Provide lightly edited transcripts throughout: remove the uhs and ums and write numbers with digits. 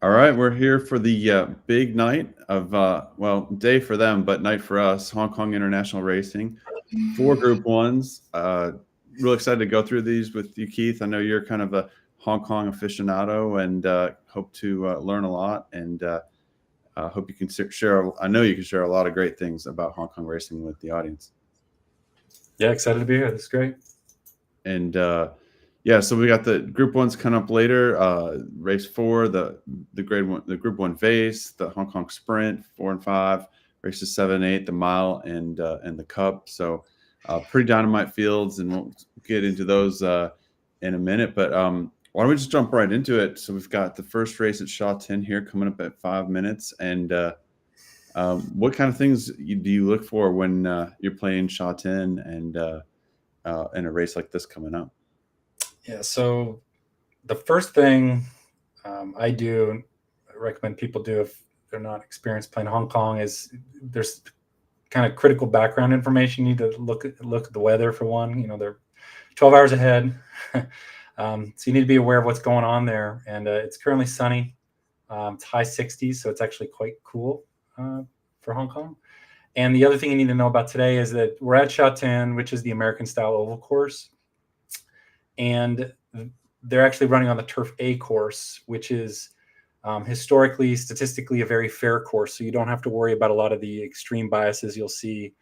All right, we're here for the big night of, day for them, but night for us, Hong Kong International Racing. 4 Group 1s. Real excited to go through these with you, Keith. I know you're kind of a Hong Kong aficionado and hope to learn a lot. And hope you can share, I know you can share a lot of great things about Hong Kong racing with the audience. Yeah, excited to be here. This is great. And so we got the Group 1s coming up later. Race 4, the grade 1, the Group 1 Vase, the Hong Kong Sprint 4 and 5, races 7 and 8, the Mile and the Cup. So pretty dynamite fields, and we'll get into those in a minute. But why don't we just jump right into it? So we've got the first race at Sha Tin here coming up at 5 minutes, and what kind of things do you look for when you're playing Sha Tin and in a race like this coming up? Yeah, so the first thing I recommend people do if they're not experienced playing Hong Kong is there's kind of critical background information. You need to look at the weather for one. They're 12 hours ahead. So you need to be aware of what's going on there. And it's currently sunny. It's high 60s, so it's actually quite cool for Hong Kong. And the other thing you need to know about today is that we're at Sha Tin, which is the American-style oval course. And they're actually running on the Turf A course, which is historically, statistically, a very fair course. So you don't have to worry about a lot of the extreme biases you'll see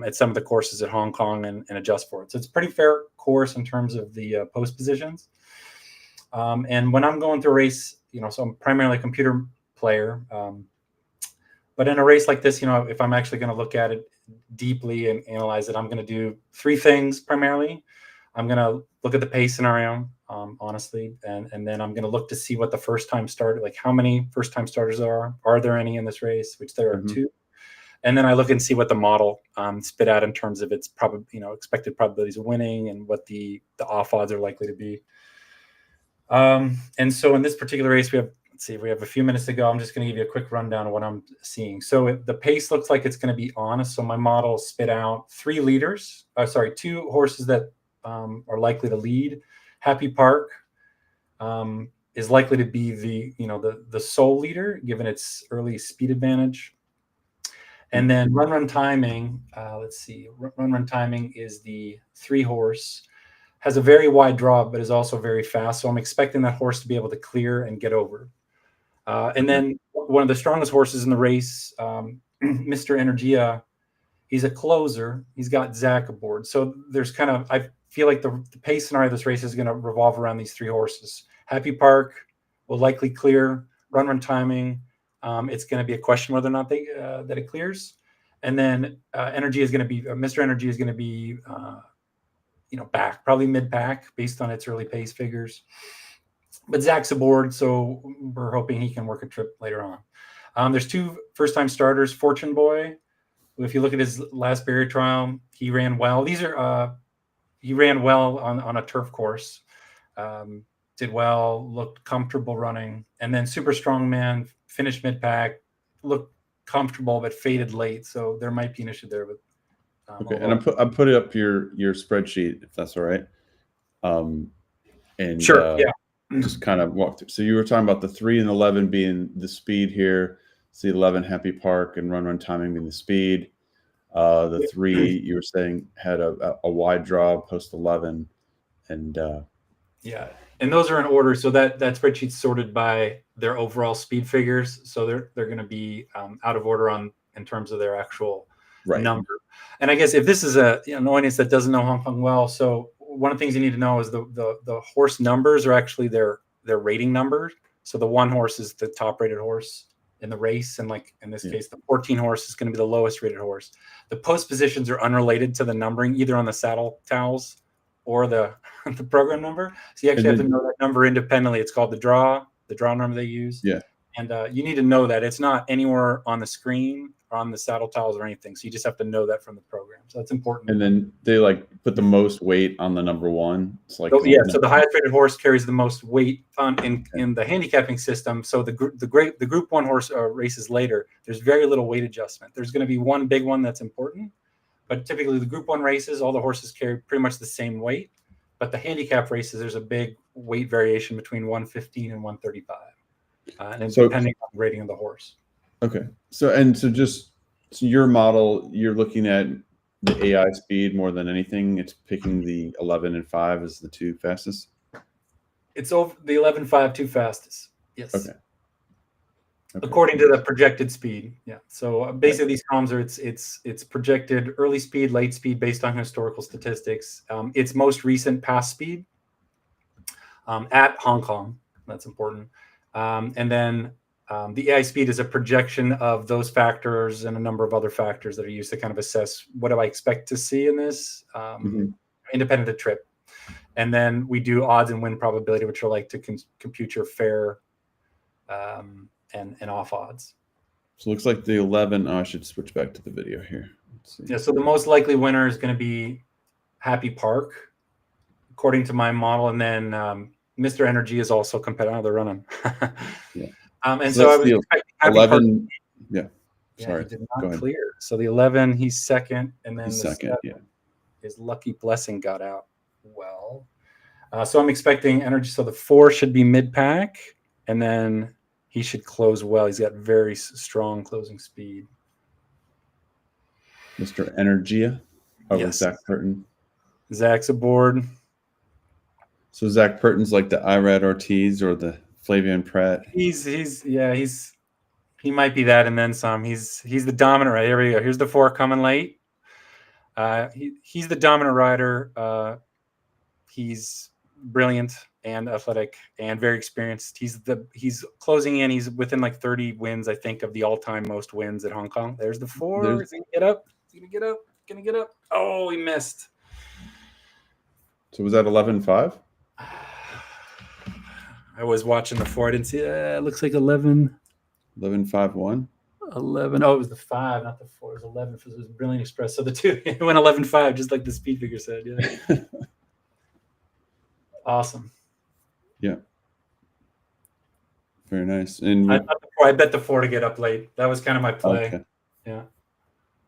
at some of the courses at Hong Kong and adjust for it. So it's a pretty fair course in terms of the post positions. And when I'm going through a race, so I'm primarily a computer player. But in a race like this, if I'm actually going to look at it deeply and analyze it, I'm going to do 3 things primarily. I'm going to look at the pace scenario, honestly, and then I'm going to look to see what the first time starter, like how many first time starters are there any in this race, which there are 2. And then I look and see what the model spit out in terms of its expected probabilities of winning and what the off odds are likely to be. And so in this particular race, we have a few minutes to go. I'm just going to give you a quick rundown of what I'm seeing. So the pace looks like it's going to be on. So my model spit out 2 horses that are likely to lead. Happy Park is likely to be the sole leader given its early speed advantage. And then Run Timing, Run Timing is the 3 horse, has a very wide draw, but is also very fast. So I'm expecting that horse to be able to clear and get over. And then one of the strongest horses in the race, Mr. Energia, he's a closer. He's got Zach aboard. So there's I feel like the pace scenario of this race is going to revolve around these 3 horses. Happy Park will likely clear. Run Timing, it's going to be a question whether or not that it clears. And then Energy is going to be Mr. Energy is going to be back, probably mid-pack based on its early pace figures. But Zach's aboard, so we're hoping he can work a trip later on. There's 2 first-time starters. Fortune Boy, if you look at his last barrier trial, he ran well. He ran well on a turf course. Did well, looked comfortable running. And then Super Strongman finished mid-pack, looked comfortable but faded late. So there might be an issue there. But okay, and I'm putting up your spreadsheet if that's all right. And sure, yeah. Just kind of walk through. So you were talking about the 3 and 11 being the speed here. So 11 Happy Park and Run Timing being the speed. The 3 you were saying had a wide draw post 11, and yeah, and those are in order. So that spreadsheet's sorted by their overall speed figures. So they're going to be out of order in terms of their actual number. And I guess if this is an audience that doesn't know Hong Kong well, so one of the things you need to know is the horse numbers are actually their rating numbers. So the 1 horse is the top rated horse in the race, and like in this case, the 14 horse is going to be the lowest rated horse. The post positions are unrelated to the numbering, either on the saddle towels or the program number. So you actually have to know that number independently. It's called the draw number they use. Yeah. And you need to know that it's not anywhere on the screen or on the saddle towels or anything. So you just have to know that from the program. So that's important. And then they put the most weight on the number 1. It's like so the highest rated horse carries the most weight in the handicapping system. So the group 1 horse races later, there's very little weight adjustment. There's going to be one big one that's important, but typically the group 1 races, all the horses carry pretty much the same weight. But the handicap races, there's a big weight variation between 115 and 135. and then So depending on the rating of the horse. okay, so your model, you're looking at the AI speed more than anything. It's picking the 11 and 5 as the two fastest. It's over the 11.5 two fastest. Yes. Okay. According to the projected speed. Yeah. So basically these columns are it's projected early speed, late speed based on historical statistics. Its most recent past speed at Hong Kong. That's important. And then the AI speed is a projection of those factors and a number of other factors that are used to kind of assess what do I expect to see in this independent of trip. And then we do odds and win probability, which are like to compute your fair and off odds. So it looks like the 11. Oh, I should switch back to the video here. Let's see. Yeah. So the most likely winner is going to be Happy Park, according to my model. And then Mr. Energy is also competitive. They're running. Yeah. And so I was expecting Happy 11. Park. Yeah. Sorry. He did not clear. So the 11, he's second. And then He's the second. 7, his Lucky Blessing got out well. So I'm expecting Energy. So the 4 should be mid-pack. And then he should close well. He's got very strong closing speed. Mr. Energia over Yes. Zach Purton. Zach's aboard. So Zach Purton's like the Irad Ortiz or the Flavian Pratt. He might be that and then some. He's the dominant rider. Here we go. Here's the 4 coming late. He's the dominant rider. He's brilliant and athletic and very experienced. He's closing in. He's within like 30 wins, I think, of the all-time most wins at Hong Kong. There's the 4. Is he gonna get up? He's gonna get up. Gonna get up. Oh, he missed. So was that 11.5? I was watching the 4. I didn't see it. It looks like 11. 11.5.1. 11. Oh, it was the 5, not the 4. It was 11. It was Brilliant Express. So the 2 it went 11.5, just like the speed figure said. Yeah. Awesome. Yeah. Very nice. And I bet the 4 to get up late. That was kind of my play. Okay. Yeah.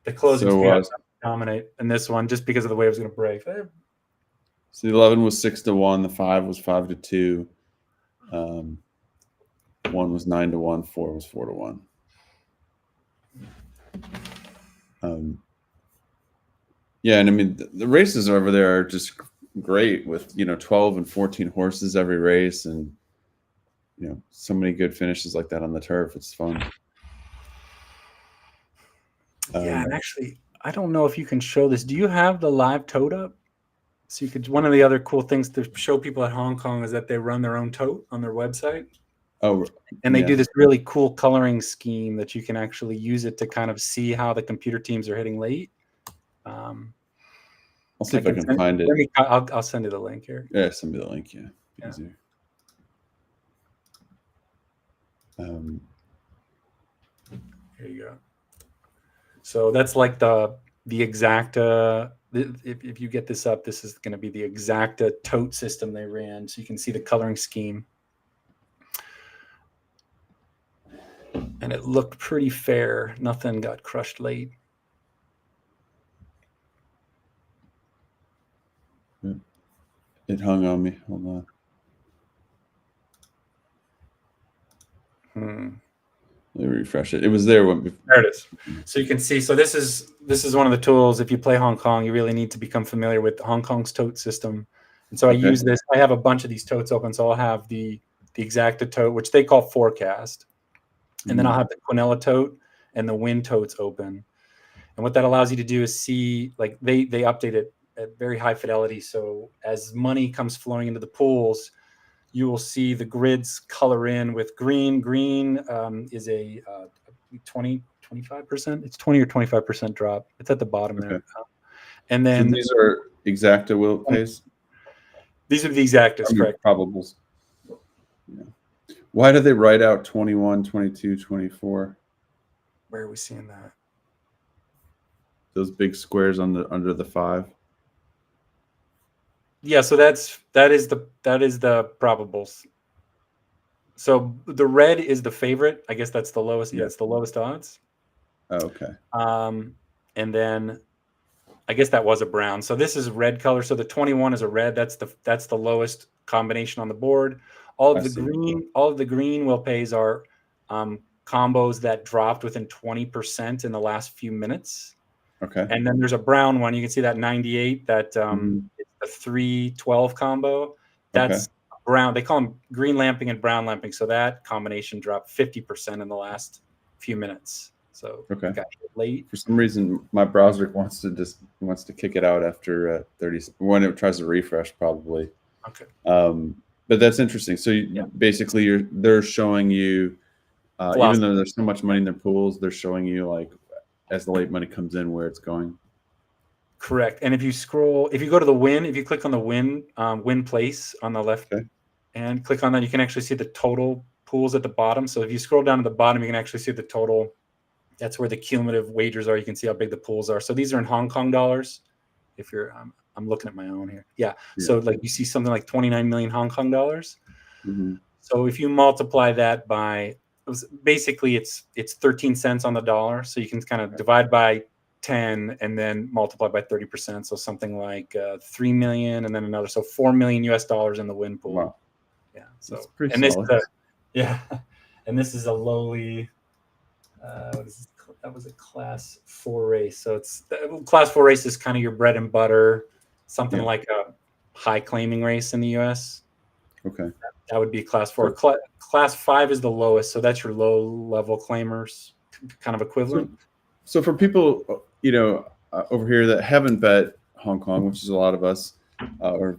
The closing speed dominate in this one just because of the way it was going to break. So the 11 was 6-1. The 5 was 5-2. 1 was 9-1. 4 was 4-1. Yeah, and I mean the races over there are just great with 12 and 14 horses every race, and so many good finishes like that on the turf. It's fun. Yeah, and actually, I don't know if you can show this. Do you have the live tote up? So you could. One of the other cool things to show people at Hong Kong is that they run their own tote on their website. Oh, and they do this really cool coloring scheme that you can actually use it to kind of see how the computer teams are hitting late. I'll see if I can find it. I'll send you the link here. Yeah, send me the link. Yeah. Easier. Here you go. So that's like the exacta. If you get this up, this is going to be the exacta tote system they ran. So you can see the coloring scheme. And it looked pretty fair. Nothing got crushed late. It hung on me. Hold on. Let me refresh it. It was there when. There it is. So you can see. So this is one of the tools. If you play Hong Kong, you really need to become familiar with Hong Kong's tote system. And so I use this. I have a bunch of these totes open. So I'll have the exacta tote, which they call forecast. And then I'll have the Quinella tote and the Win totes open. And what that allows you to do is see, like they update it at very high fidelity. So as money comes flowing into the pools, you will see the grids color in with green. Green is a 20, 25%. It's 20 or 25% drop. It's at the bottom there. And then so these are exacta will pays? These are the exactas, correct? Probables. Yeah. Why do they write out 21, 22, 24? Where are we seeing that? Those big squares under the 5. Yeah, so that is the probables. So the red is the favorite. I guess that's the lowest. Yeah, it's the lowest odds. Oh, okay. And then I guess that was a brown. So this is red color. So the 21 is a red. That's the lowest combination on the board. All I of the see. green will pays are combos that dropped within 20% in the last few minutes. Okay. And then there's a brown one. You can see that 98, that it's a 312 combo. Okay. That's brown. They call them green lamping and brown lamping. So that combination dropped 50% in the last few minutes. So Okay. it got late. For some reason, my browser wants to kick it out after 30 when it tries to refresh, probably. Okay. But that's interesting. So basically, they're showing you, even though there's so much money in their pools, they're showing you like as the late money comes in where it's going. Correct. And if you go to the win, if you click on the win place on the left and click on that, you can actually see the total pools at the bottom. So if you scroll down to the bottom, you can actually see the total. That's where the cumulative wagers are. You can see how big the pools are. So these are in Hong Kong dollars. If you're, I'm looking at my own here. Yeah. So like you see something like 29 million Hong Kong dollars. Mm-hmm. So if you multiply that by, basically it's 13 cents on the dollar. So you can kind of divide by 10 and then multiply by 30%. So something like 3 million and then another. So $4 million US in the win pool. Wow. Yeah. So, that's pretty and solid. And this is a lowly, that was a class 4 race. So it's class 4 race is kind of your bread and butter, something like a high claiming race in the US. Okay. That would be class 4. Class 5 is the lowest. So that's your low level claimers kind of equivalent. So for people, over here that haven't bet Hong Kong, which is a lot of us, or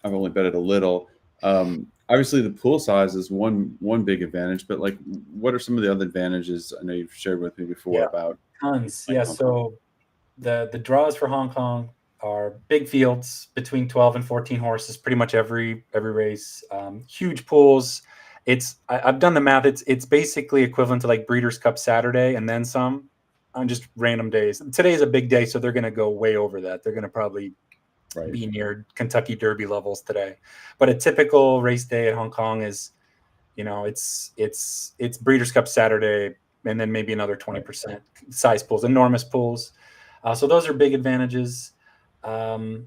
I've only betted a little. Obviously, the pool size is one big advantage, but like, what are some of the other advantages? I know you've shared with me before about tons. Yeah. So the draws for Hong Kong are big fields between 12 and 14 horses, pretty much every race. Huge pools. I've done the math. It's basically equivalent to like Breeders' Cup Saturday and then some on just random days. Today is a big day, so they're going to go way over that. They're going to probably be near Kentucky Derby levels today. But a typical race day at Hong Kong is, it's Breeders' Cup Saturday and then maybe another 20% size pools, enormous pools. So those are big advantages. The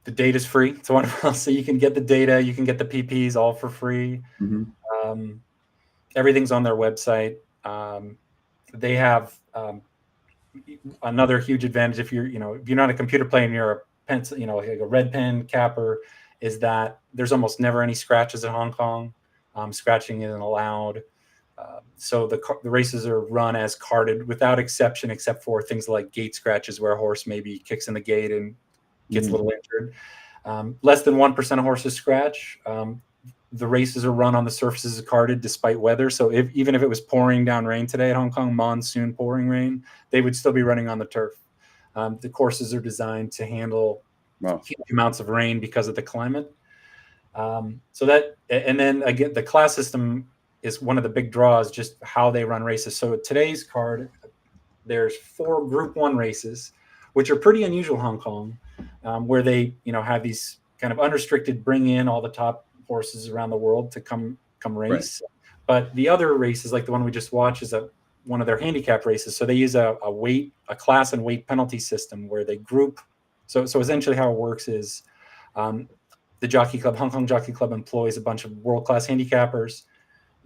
data is free. So so you can get the data, you can get the PPs all for free. Mm-hmm. Everything's on their website. They have another huge advantage if you're not a computer player and you're a pencil, like a red pen capper, is that there's almost never any scratches in Hong Kong. Scratching isn't allowed. So the races are run as carded without exception, except for things like gate scratches where a horse maybe kicks in the gate and gets a little injured. Less than 1% of horses scratch. The races are run on the surfaces carded despite weather. So even if it was pouring down rain today at Hong Kong, monsoon pouring rain, they would still be running on the turf. The courses are designed to handle huge amounts of rain because of the climate. And then again, the class system is one of the big draws, just how they run races. So today's card, there's 4 Group 1 races, which are pretty unusual in Hong Kong, where they, have these kind of unrestricted, bring in all the top horses around the world to come race. But the other races, like the one we just watched, is one of their handicap races. So they use a class and weight penalty system where they group. So essentially how it works is the Jockey Club, Hong Kong Jockey Club, employs a bunch of world-class handicappers.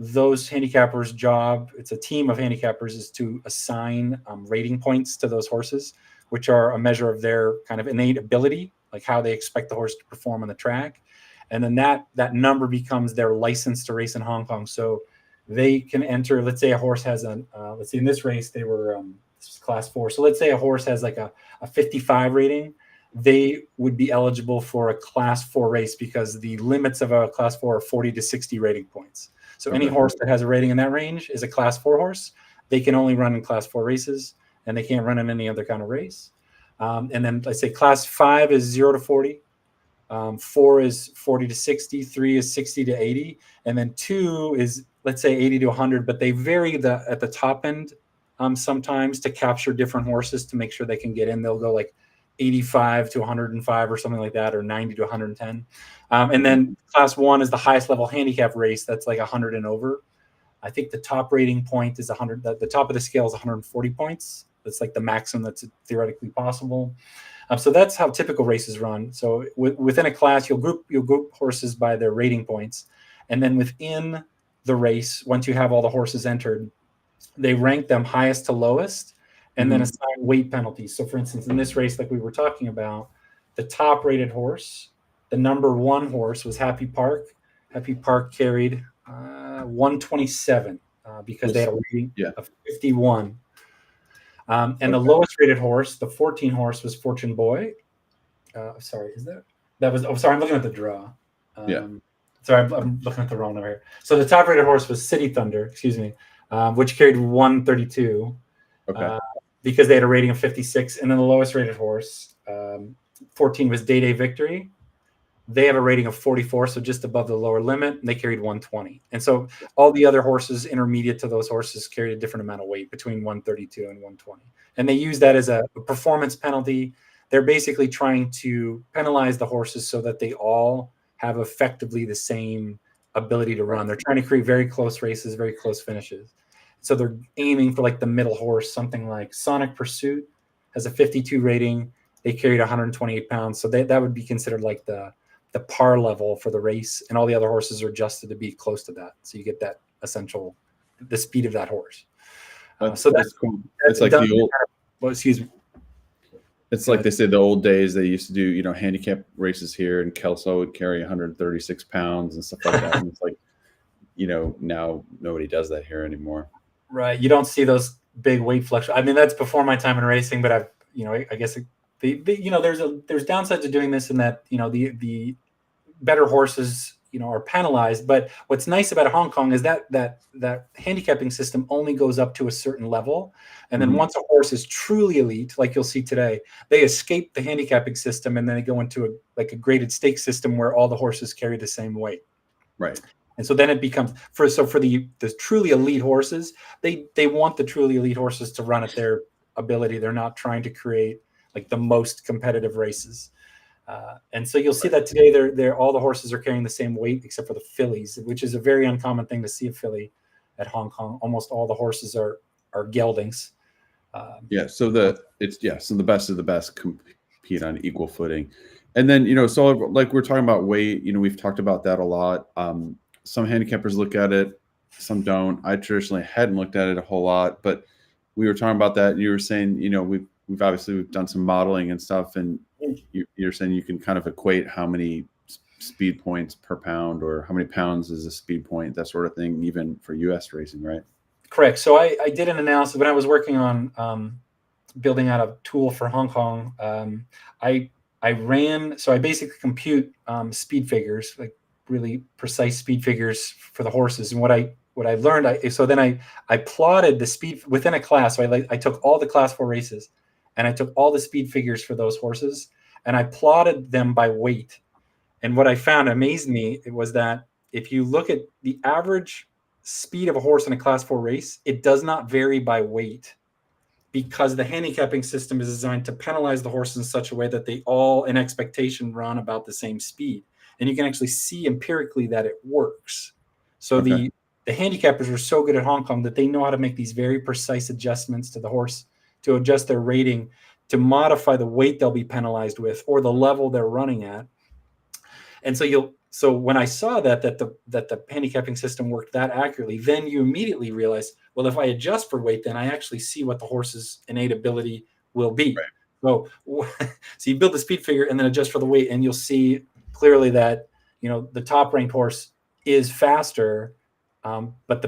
Those handicappers' job, it's a team of handicappers, is to assign rating points to those horses, which are a measure of their kind of innate ability, like how they expect the horse to perform on the track. And then that number becomes their license to race in Hong Kong. So they can enter, let's say a horse has let's see, in this race, they were this was class 4. So let's say a horse has like a 55 rating. They would be eligible for a class 4 race because the limits of a class 4 are 40 to 60 rating points. So any horse that has a rating in that range is a class 4 horse. They can only run in class 4 races, and they can't run in any other kind of race. And then let's say class 5 is 0 to 40. 4 is 40 to 60, 3 is 60 to 80, and then 2 is, let's say, 80 to 100, but they vary at the top end sometimes to capture different horses to make sure they can get in. They'll go like 85 to 105 or something like that, or 90 to 110. And then class 1 is the highest level handicap race. That's like 100 and over. I think the top rating point is 100. The top of the scale is 140 points. That's like the maximum that's theoretically possible. So that's how typical races run. So within a class, you'll group horses by their rating points, and then within the race, once you have all the horses entered, they rank them highest to lowest, and then assign weight penalties. So, for instance, in this race, like we were talking about, the top rated horse, the number 1 horse was Happy Park. Happy Park carried 127 because they had a rating of 51. And the lowest rated horse, the 14 horse, was Fortune Boy. Sorry, I'm looking at the draw. Sorry, I'm looking at the wrong number here. So the top rated horse was City Thunder, excuse me, which carried 132 because they had a rating of 56. And then the lowest rated horse, 14, was Day Victory. They have a rating of 44, so just above the lower limit, and they carried 120. And so all the other horses intermediate to those horses carried a different amount of weight, between 132 and 120. And they use that as a performance penalty. They're basically trying to penalize the horses so that they all have effectively the same ability to run. They're trying to create very close races, very close finishes. So they're aiming for like the middle horse, something like Sonic Pursuit has a 52 rating. They carried 128 pounds. So that would be considered like the par level for the race, and all the other horses are adjusted to be close to that. So you get that essential, the speed of that horse. So that's cool. It's like the old, excuse me. It's like they said the old days, they used to do, handicap races here, and Kelso would carry 136 pounds and stuff like that. And it's like, now nobody does that here anymore. Right. You don't see those big weight fluctuations. I mean, that's before my time in racing, but I guess there's downsides to doing this, in that, the better horses, are penalized. But what's nice about Hong Kong is that handicapping system only goes up to a certain level. And then once a horse is truly elite, like you'll see today, they escape the handicapping system, and then they go into a graded stake system where all the horses carry the same weight. Right. And so then it becomes for the truly elite horses, they want the truly elite horses to run at their ability. They're not trying to create like the most competitive races. And so you'll see that today they're all the horses are carrying the same weight except for the fillies, which is a very uncommon thing to see a filly at Hong Kong. Almost all the horses are geldings. So the best of the best compete on equal footing. And then, so like we're talking about weight, we've talked about that a lot. Some handicappers look at it, some don't. I traditionally hadn't looked at it a whole lot, but we were talking about that, and you were saying, we've obviously done some modeling and stuff, and you're saying you can kind of equate how many speed points per pound, or how many pounds is a speed point, that sort of thing, even for U.S. racing, right? Correct. So I did an analysis when I was working on building out a tool for Hong Kong. I basically compute speed figures, like really precise speed figures for the horses. And what I learned, I plotted the speed within a class. So I took all the class 4 races, and I took all the speed figures for those horses, and I plotted them by weight. And what I found amazed me, it was that if you look at the average speed of a horse in a class 4 race, it does not vary by weight, because the handicapping system is designed to penalize the horses in such a way that they all, in expectation, run about the same speed. And you can actually see empirically that it works. So the handicappers are so good at Hong Kong that they know how to make these very precise adjustments to the horse to adjust their rating, to modify the weight they'll be penalized with, or the level they're running at. And so when I saw that the handicapping system worked that accurately, then you immediately realize, well, if I adjust for weight, then I actually see what the horse's innate ability will be. Right. So you build the speed figure and then adjust for the weight, and you'll see clearly that the top ranked horse is faster, but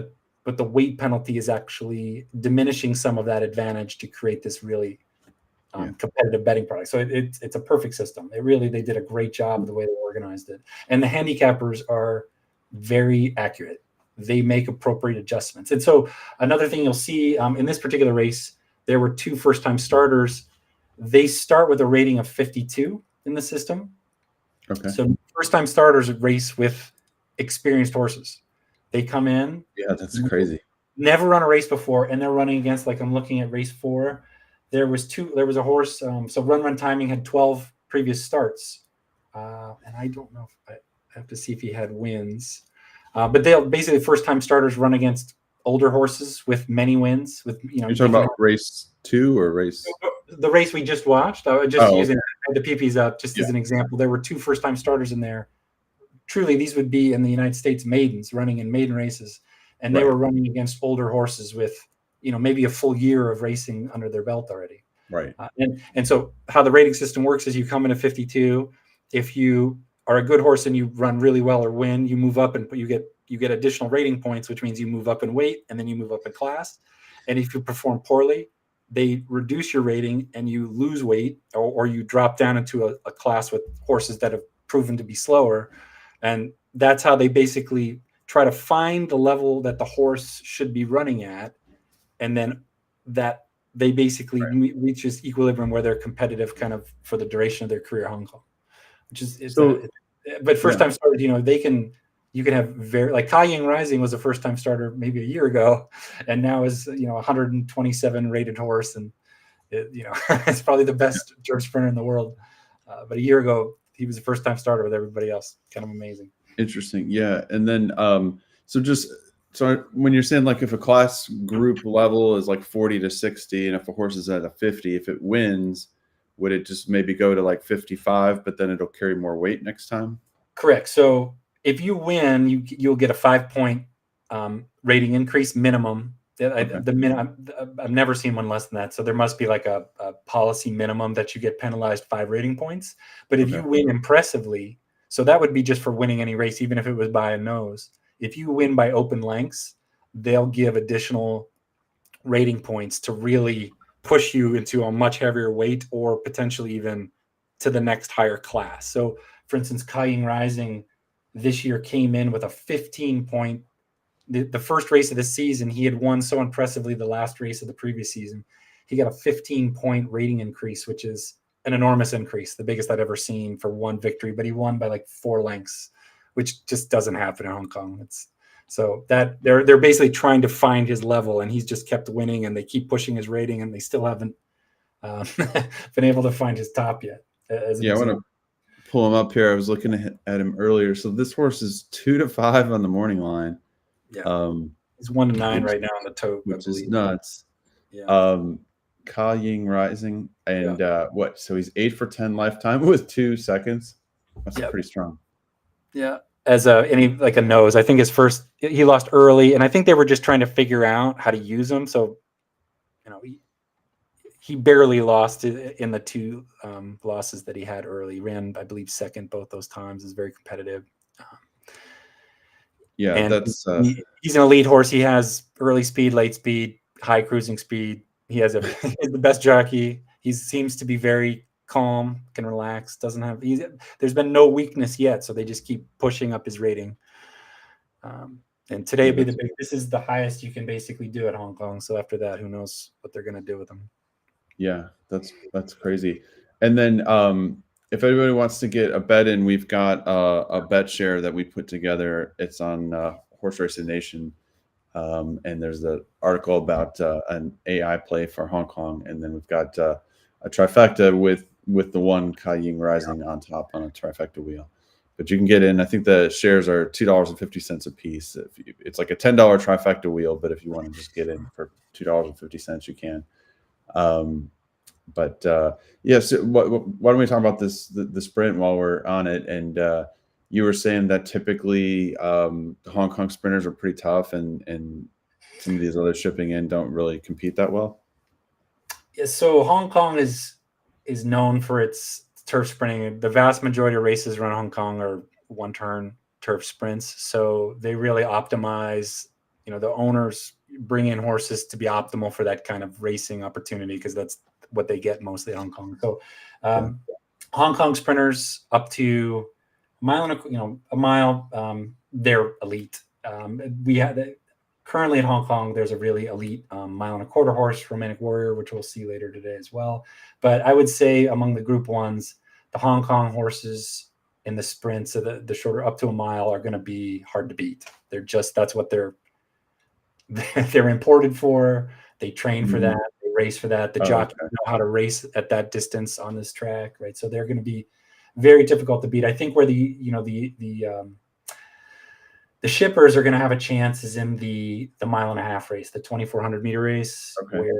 the weight penalty is actually diminishing some of that advantage to create this really competitive betting product. So it's a perfect system. They did a great job of the way they organized it. And the handicappers are very accurate. They make appropriate adjustments. And so another thing you'll see in this particular race, there were 2 first-time starters. They start with a rating of 52 in the system. Okay. So first-time starters race with experienced horses. They come in. Yeah, that's crazy. Never run a race before, and they're running against, like I'm looking at race 4. There was a horse. So run timing had 12 previous starts, and I don't know if I have to see if he had wins. But they'll basically first-time starters run against older horses with many wins. You're talking about race 2 or race? The race we just watched. I was just using had the PPs up just as an example. There were 2 first-time starters in there. Truly, these would be in the United States maidens running in maiden races, and they were running against older horses with, maybe a full year of racing under their belt already. Right. And so how the rating system works is you come in at 52. If you are a good horse and you run really well or win, you move up and you get additional rating points, which means you move up in weight and then you move up in class. And if you perform poorly, they reduce your rating and you lose weight, or you drop down into a class with horses that have proven to be slower. And that's how they basically try to find the level that the horse should be running at. And then that they basically reach this equilibrium where they're competitive kind of for the duration of their career at Hong Kong, which is but first time starters, you can have like Kai Ying Rising was a first time starter maybe a year ago, and now is 127 rated horse, and it's probably the best turf sprinter in the world. But a year ago he was a first time starter with everybody else. Kind of amazing. Interesting. Yeah. And then so when you're saying like if a class group level is like 40 to 60, and if a horse is at a 50, if it wins, would it just maybe go to like 55, but then it'll carry more weight next time? Correct. So if you win, you'll get a 5-point rating increase minimum. I've never seen one less than that. So there must be like a policy minimum that you get penalized 5 rating points. But if you win impressively, so that would be just for winning any race, even if it was by a nose. If you win by open lengths, they'll give additional rating points to really push you into a much heavier weight, or potentially even to the next higher class. So, for instance, Kai Ying Rising this year came in with a 15-point. The first race of the season, he had won so impressively the last race of the previous season. He got a 15-point rating increase, which is an enormous increase, the biggest I've ever seen for one victory. But he won by like 4 lengths, which just doesn't happen in Hong Kong. So that they're basically trying to find his level, and he's just kept winning, and they keep pushing his rating, and they still haven't been able to find his top yet. I want to pull him up here. I was looking at him earlier. So this horse is 2 to 5 on the morning line. Yeah, he's 1 to 9 right now on the tote, which is nuts. Yeah. Kai Ying Rising, and so he's 8 for 10 lifetime with 2 seconds. That's pretty strong. Yeah. As a nose, I think his first, he lost early, and I think they were just trying to figure out how to use him. So, he barely lost in the 2 losses that he had early. He ran, I believe, second both those times. Is very competitive. He's an elite horse. He has early speed, late speed, high cruising speed. He's the best jockey. He seems to be very calm, can relax, there's been no weakness yet, so they just keep pushing up his rating. And today this is the highest you can basically do at Hong Kong. So after that, who knows what they're going to do with him. Yeah, that's crazy. And then if anybody wants to get a bet in, we've got a BetShare that we put together. It's on Horse Racing Nation. And there's the article about an AI play for Hong Kong. And then we've got a trifecta with the one Kai Ying Rising on top on a trifecta wheel. But you can get in. I think the shares are $2.50 a piece. It's like a $10 trifecta wheel, but if you want to just get in for $2.50, you can. So why don't we talk about the sprint while we're on it? And you were saying that typically the Hong Kong sprinters are pretty tough, and some of these others shipping in don't really compete that well. Yeah, so Hong Kong is known for its turf sprinting. The vast majority of races around Hong Kong are one-turn turf sprints, so they really optimize. The owners bring in horses to be optimal for that kind of racing opportunity, because that's what they get mostly in Hong Kong. So Hong Kong sprinters up to a mile, they're elite. We had currently in Hong Kong, there's a really elite 1.25 mile horse, Romantic Warrior, which we'll see later today as well. But I would say among the Group 1s, the Hong Kong horses in the sprints, so the shorter up to a mile, are going to be hard to beat. That's what they're imported for. They train for that. They race for that. The jockeys know how to race at that distance on this track, right? So they're going to be very difficult to beat. I think where the shippers are going to have a chance is in the 1.5 mile race, the 2,400 meter race, where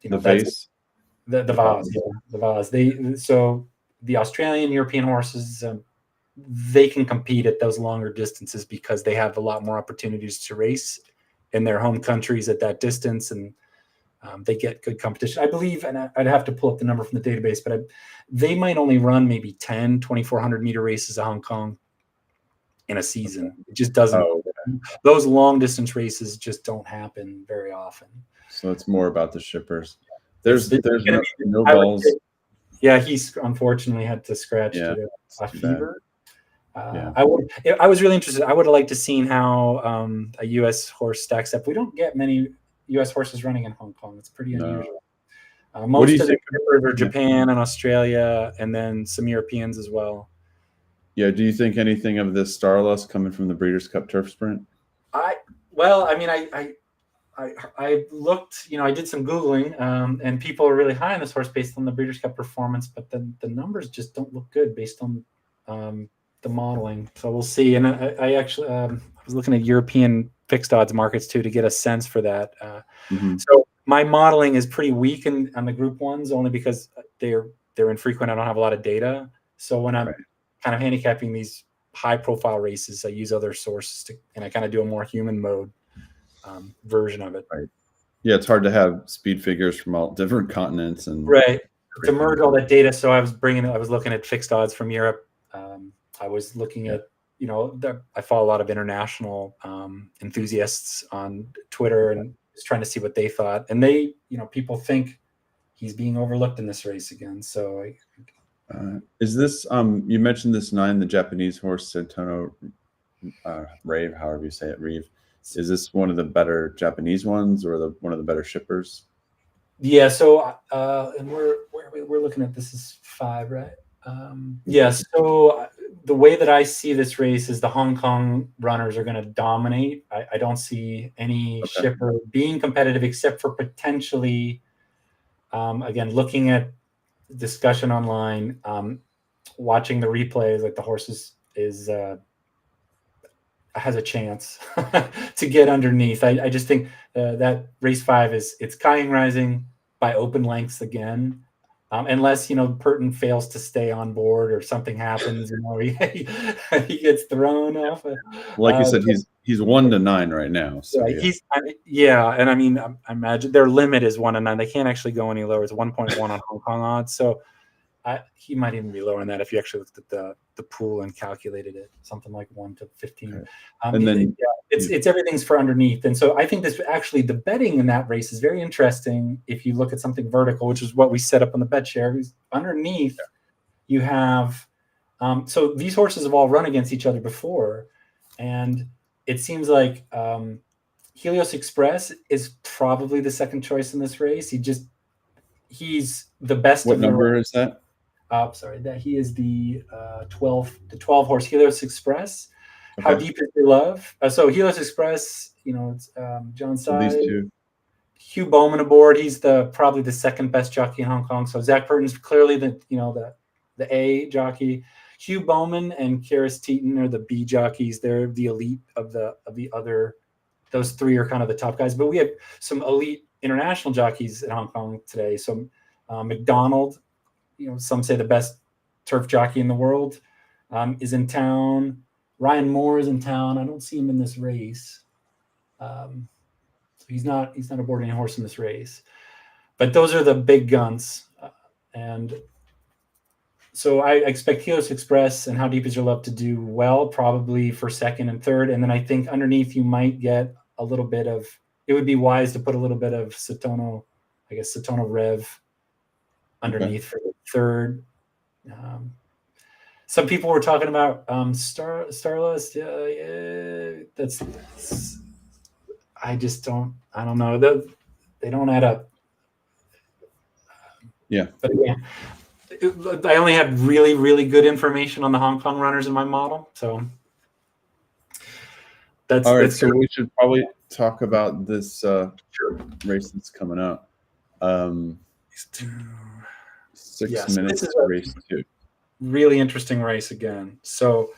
the The Vase, yeah, the Vase. So the Australian, European horses, they can compete at those longer distances because they have a lot more opportunities to race in their home countries at that distance, and they get good competition. I believe, and I'd have to pull up the number from the database, but they might only run maybe 10, 2,400 meter races at Hong Kong in a season. It just doesn't. Oh, Those long distance races just don't happen very often. so it's more about the shippers. There's gonna no I would balls. say- yeah, he's unfortunately had to scratch Yeah, due to a too bad. fever. Yeah. I was really interested. I would have liked to seen how a U.S. horse stacks up. We don't get many U.S. horses running in Hong Kong. It's pretty No. unusual. What do Most you of the think- shippers are Japan and Australia, and then some Europeans as well. Yeah. Do you think anything of this Starlust coming from the Breeders' Cup Turf Sprint? I looked, I did some Googling, and people are really high on this horse based on the Breeders' Cup performance, but the numbers just don't look good based on the modeling. So we'll see. And I actually I was looking at European fixed odds markets too to get a sense for that. So my modeling is pretty weak on the group ones, only because they're infrequent. I don't have a lot of data. So when I'm kind of handicapping these high profile races, I use other sources and I kind of do a more human mode version of it. Right. Yeah, it's hard to have speed figures from all different continents and to merge all that data. So I was looking at fixed odds from Europe. I was looking at, I follow a lot of international enthusiasts on Twitter and just trying to see what they thought. And they, people think he's being overlooked in this race again. So is this you mentioned this 9, the Japanese horse Santono Rave, however you say it, Reeve. Is this one of the better Japanese ones or one of the better shippers? Yeah, so and we're looking at this is 5, right? So the way that I see this race is the Hong Kong runners are going to dominate. I don't see any shipper being competitive except for potentially, again, looking at discussion online, watching the replays, like the horses has a chance to get underneath. I just think that race 5 it's Kying Rising by open lengths again, unless Purton fails to stay on board or something happens. He gets thrown off. Like you said, he's 1-9 right now. So and I mean, I imagine their limit is 1-9. They can't actually go any lower. It's 1.1 on Hong Kong odds. So he might even be lower than that if you actually looked at the pool and calculated it, something like 1 to 15. Okay. And then it's everything's for underneath. And so I think this actually the betting in that race is very interesting. If you look at something vertical, which is what we set up on the BetShare, underneath you have. So these horses have all run against each other before, and it seems like Helios Express is probably the second choice in this race. He's the best. What number is that? That he is the 12 horse Helios Express. Okay. How Deep Is Your Love? So Helios Express, it's John Sy, these two. Hugh Bowman aboard. He's probably the second best jockey in Hong Kong. So Zach Purton's clearly the A jockey. Hugh Bowman and Karis Teeton are the B jockeys. They're the elite of the other. Those 3 are kind of the top guys. But we have some elite international jockeys in Hong Kong today. So McDonald, some say the best turf jockey in the world, is in town. Ryan Moore is in town. I don't see him in this race. So he's not aboard any horse in this race. But those are the big guns. And so I expect Helios Express and How Deep Is Your Love to do well, probably for second and third. And then I think underneath you might get a little bit of, it would be wise to put a little bit of Satono Rev underneath for the third. Some people were talking about Starlust. I don't know. They don't add up. But again, I only have really, really good information on the Hong Kong runners in my model. So that's all right. that's So we should probably talk about this race that's coming up. 6 minutes to race 2. Really interesting race again. So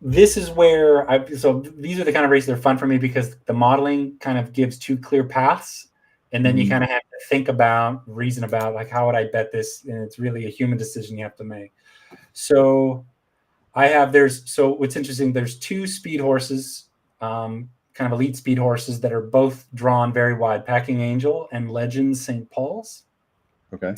this is where so these are the kind of races that are fun for me because the modeling kind of gives 2 clear paths. And then you kind of have to think about, reason about, like, how would I bet this? And it's really a human decision you have to make. So so what's interesting, there's 2 speed horses, kind of elite speed horses that are both drawn very wide, Packing Angel and Legend St. Paul's. Okay.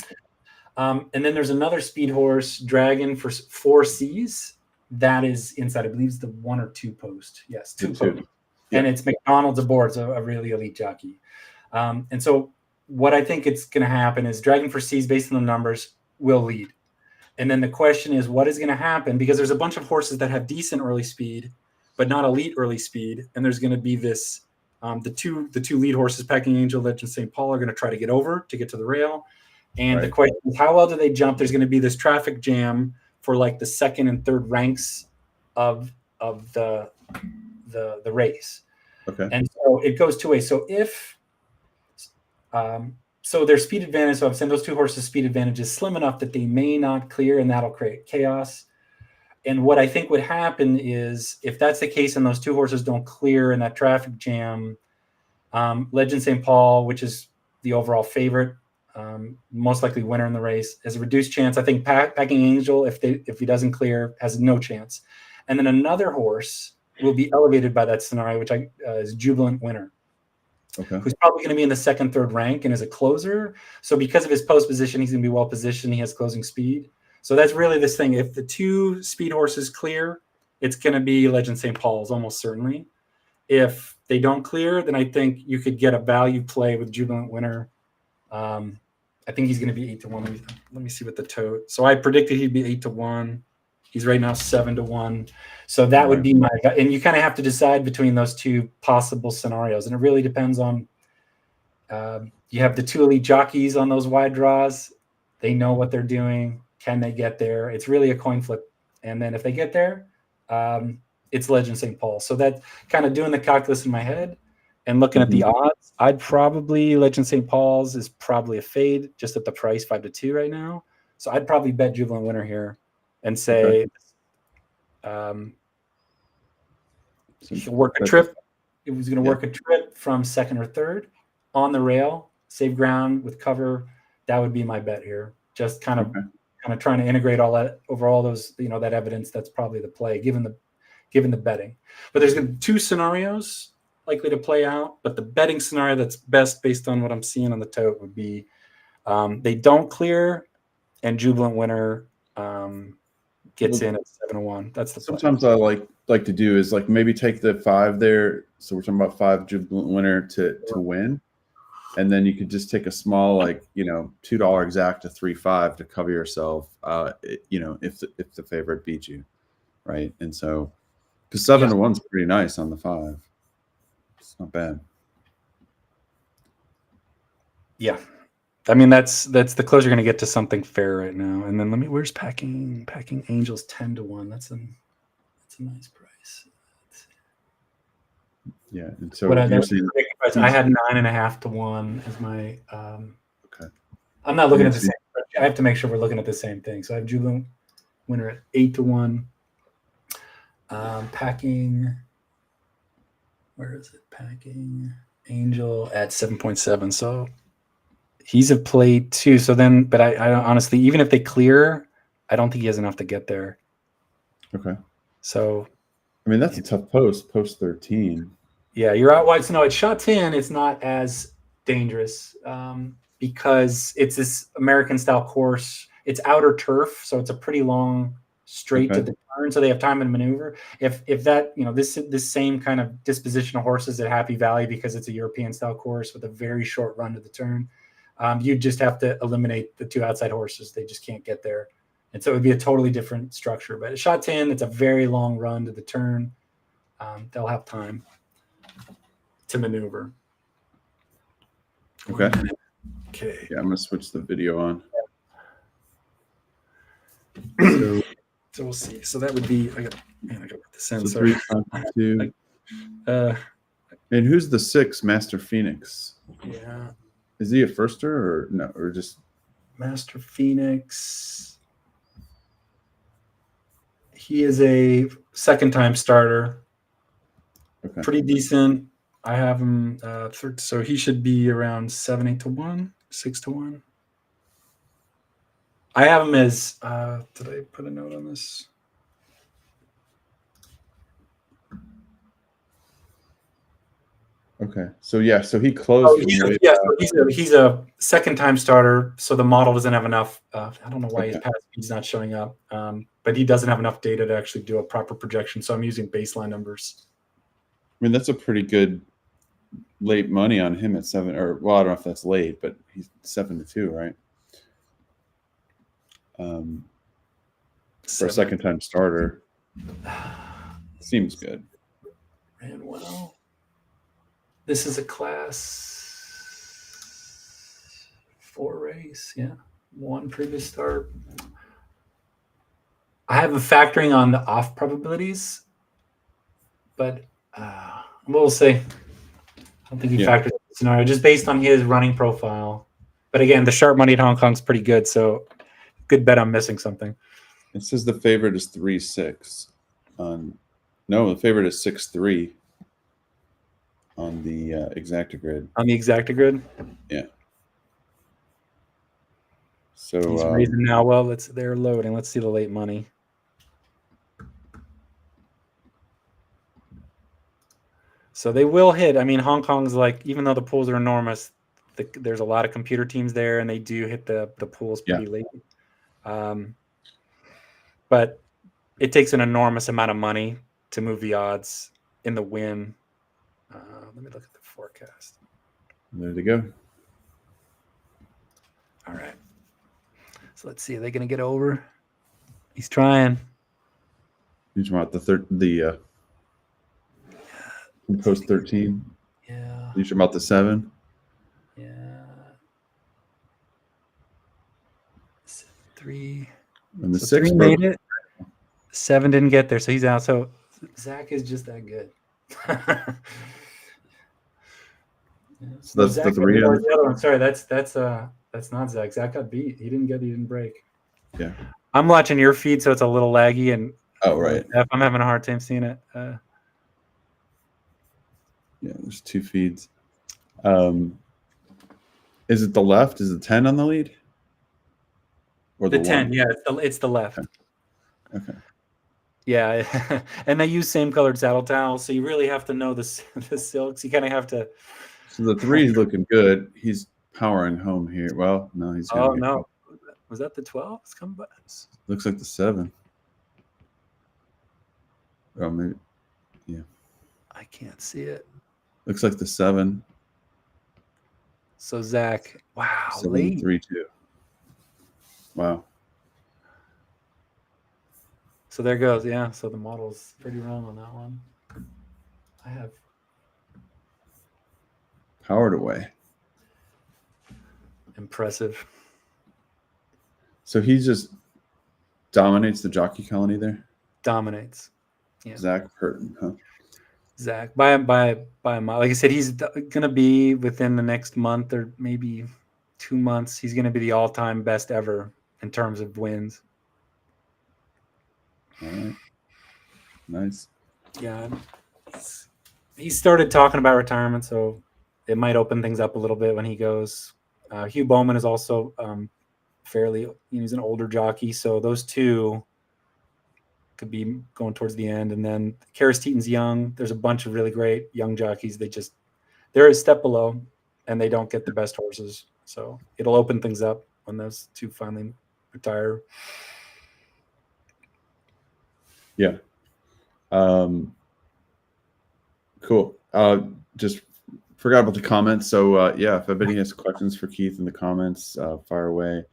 And then there's another speed horse, Dragon for 4 C's. That is inside, I believe it's the 1 or 2 post. Yes, 2 post. Yeah. And it's McDonald's aboard, so a really elite jockey. And so what I think it's going to happen is Dragon for C's, based on the numbers, will lead. And then the question is, what is going to happen? Because there's a bunch of horses that have decent early speed, but not elite early speed. And there's going to be this, the two lead horses, Packing Angel, Legend St. Paul, are going to try to get over to get to the rail. And the question is, how well do they jump? There's going to be this traffic jam for like the 2nd and 3rd ranks of the race. Okay. And so it goes 2 ways. So if so their speed advantage, so I'm saying those 2 horses' speed advantage is slim enough that they may not clear, and that'll create chaos. And what I think would happen is, if that's the case and those 2 horses don't clear in that traffic jam, Legend St. Paul, which is the overall favorite, most likely winner in the race, has a reduced chance. I think Packing Angel, if he doesn't clear, has no chance. And then another horse will be elevated by that scenario, which is Jubilant Winner. Okay. Who's probably going to be in the 2nd, 3rd rank and is a closer. So because of his post position, he's going to be well positioned. He has closing speed. So that's really this thing. If the 2 speed horses clear, it's going to be Legend St. Paul's almost certainly. If they don't clear, then I think you could get a value play with Jubilant Winner. I think he's going to be 8-1. Let me see what the tote. So I predicted he'd be 8-1. He's right now 7-1. So that would be my, and you kind of have to decide between those 2 possible scenarios. And it really depends on, you have the 2 elite jockeys on those wide draws. They know what they're doing. Can they get there? It's really a coin flip. And then if they get there, it's Legend St. Paul. So that kind of doing the calculus in my head and looking at the odds, I'd probably, Legend St. Paul's is probably a fade just at the price, 5-2 right now. So I'd probably bet Jubilant Winner here and say, work a trip. It was going to work a trip from 2nd or 3rd on the rail, save ground with cover. That would be my bet here. Just kind of trying to integrate all that over all those, that evidence. That's probably the play, given the betting. But there's going to be 2 scenarios likely to play out. But the betting scenario that's best, based on what I'm seeing on the tote, would be they don't clear and Jubilant Winner gets in at 7-1. That's the play. Sometimes I like to do is like maybe take the 5 there. So we're talking about 5 Jubilant Winner to win. And then you could just take a small, $2 exact to 3-5 to cover yourself, if the favorite beats you, right? And so, because 7-1 is pretty nice on the 5. It's not bad. Yeah. I mean, that's the close you're going to get to something fair right now. And then where's Packing Angels 10-1? That's a nice price. Yeah, and so I had 9.5-1 as my. Okay. I'm not looking at the same. I have to make sure we're looking at the same thing. So I have Jubilant Winner at 8-1. Packing. Where is it? Packing Angel at 7.7. So he's a play too. So then, but I honestly, even if they clear, I don't think he has enough to get there. Okay. So, I mean, that's a tough post 13. Yeah, you're out wide. So no, at shot 10, it's not as dangerous because it's this American style course. It's outer turf, so it's a pretty long straight to the turn, so they have time to maneuver. If that, this same kind of disposition of horses at Happy Valley, because it's a European style course with a very short run to the turn, you just have to eliminate the 2 outside horses. They just can't get there. And so it would be a totally different structure. But at shot 10, it's a very long run to the turn. They'll have time to maneuver. Okay. Okay. Yeah, I'm gonna switch the video on. So we'll see. So that would be I got put this in. So 3-2. And who's the 6, Master Phoenix? Yeah. Is he a firster or no? Or just Master Phoenix? He is a 2nd-time starter. Okay. Pretty decent. I have him. So he should be around 7-8 to 1, 6 to 1. I have him as. Did I put a note on this? Okay. So yeah, so he closed from way back. So he's a second time starter. So the model doesn't have enough. I don't know why his pass speed's not showing up, but he doesn't have enough data to actually do a proper projection. So I'm using baseline numbers. I mean, that's a pretty good late money on him at 7, or well, I don't know if that's late, but he's 7 to 2, right? For a second time starter, seems good. Ran well. This is a class 4 race. Yeah, 1 previous start. I have a factoring on the off probabilities, but we'll see. I don't think he factored the scenario just based on his running profile. But again, the sharp money at Hong Kong's pretty good, so good bet I'm missing something. It says the favorite is 3-6. No, the favorite is 6-3 on the exacta grid. On the exacta grid? Yeah. So he's raising now. Well, they're loading. Let's see the late money. So they will hit. I mean, Hong Kong's like, even though the pools are enormous, there's a lot of computer teams there, and they do hit the pools pretty late. But it takes an enormous amount of money to move the odds in the win. Let me look at the forecast. There they go. All right. So let's see. Are they going to get over? He's trying. You're talking about the post 13? Yeah. You're talking about the 7? Yeah. 3. And the 6 made it. 7 didn't get there, so he's out. So Zach is just that good. So that's the 3. The other one. Sorry, that's not Zach. Zach got beat. He didn't break. Yeah. I'm watching your feed, so it's a little laggy, and right. I'm having a hard time seeing it. Yeah, there's 2 feeds. Is it the left? Is it 10 on the lead? Or the 10? 1? Yeah, it's the left. Okay. Yeah, and they use same colored saddle towels, so you really have to know the silks. You kind of have to. So the 3 is looking good. He's powering home here. Well, no, he's. Oh no, was that the 12? It's coming back. Looks like the 7. Oh, maybe. Yeah. I can't see it. Looks like the 7. So Zach, wow, 7, 3, 2. Wow. So there goes. Yeah. So the model's pretty wrong on that one. I have powered away. Impressive. So he just dominates the jockey colony there. Dominates. Yeah. Zach Purton, huh? Zach by a mile. Like I said, he's gonna be within the next month or maybe 2 months. He's gonna be the all-time best ever in terms of wins. All right. Nice. Yeah. He started talking about retirement, so it might open things up a little bit when he goes. Hugh Bowman is also fairly, he's an older jockey, so those two could be going towards the end. And then Karis Teeton's young. There's a bunch of really great young jockeys. They're a step below, and they don't get the best horses. So it'll open things up when those two finally retire. Yeah. Cool. Just forgot about the comments. So yeah, if anybody has questions for Keith in the comments, fire away.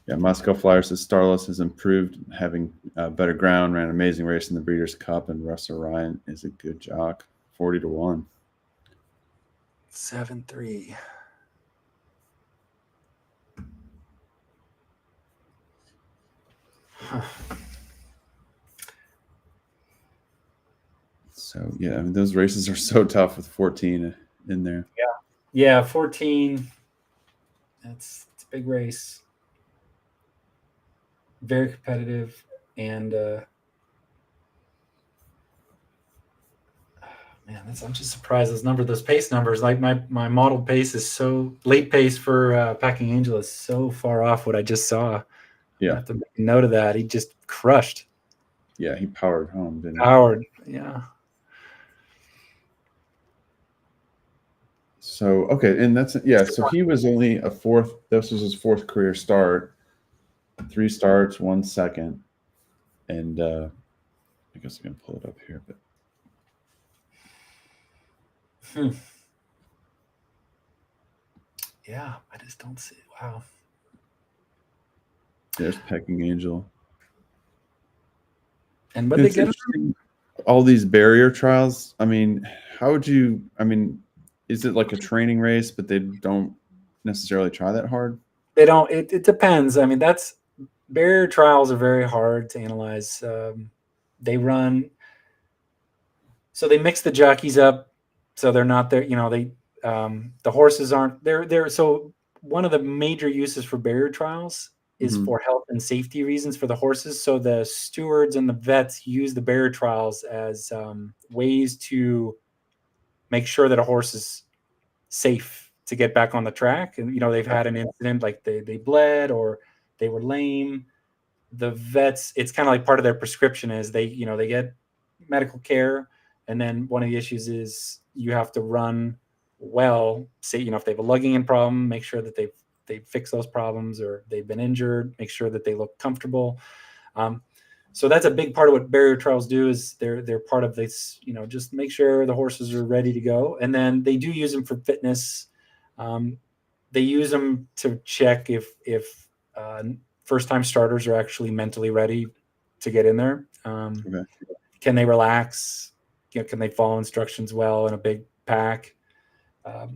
Yeah, Moscow Flyer says Starless has improved, having better ground, ran an amazing race in the Breeders' Cup, and Russell Ryan is a good jock. 40 to 1. 7-3. Huh. So yeah, I mean those races are so tough with 14 in there. Yeah, 14. It's a big race. Very competitive, and Man, I'm just surprised those pace numbers. Like my model pace is so late pace for Packing Angel is so far off what I just saw. Yeah. I have to make a note of that. He just crushed. Yeah, he powered home, didn't he? Powered, yeah. So okay, and that's So he was only a fourth. This was his fourth career start. 3 starts, 1 second, and I guess I'm gonna pull it up here, but. Yeah, I just don't see. Wow. There's Pecking Angel. And what they get all these barrier trials. I mean, how would you? I mean, is it like a training race, but they don't necessarily try that hard? They don't. It depends. I mean, barrier trials are very hard to analyze. They run. So they mix the jockeys up, so they're not there. The horses aren't there. So one of the major uses for barrier trials is for health and safety reasons for the horses. So the stewards and the vets use the barrier trials as ways to make sure that a horse is safe to get back on the track. And they've had an incident like they bled or they were lame. The vets, it's kind of like part of their prescription is they get medical care. And then one of the issues is you have to run well. Say, if they have a lugging in problem, make sure that they fix those problems, or they've been injured, make sure that they look comfortable. So that's a big part of what barrier trials do is they're part of this, just make sure the horses are ready to go. And then they do use them for fitness. They use them to check if first-time starters are actually mentally ready to get in there. Okay. Can they relax? Can they follow instructions well in a big pack?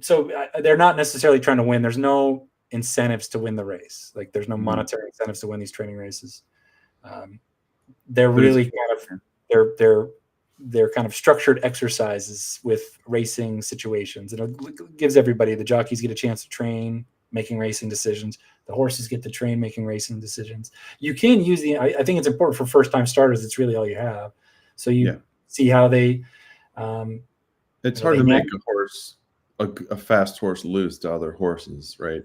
So they're not necessarily trying to win. There's no incentives to win the race. Like there's no monetary incentives to win these training races. They're really they're kind of structured exercises with racing situations. It gives everybody, the jockeys get a chance to train making racing decisions. The horses get to train making racing decisions. You can use I think it's important for first-time starters. It's really all you have. So you see how they. It's hard to make a horse, a fast horse, lose to other horses, right?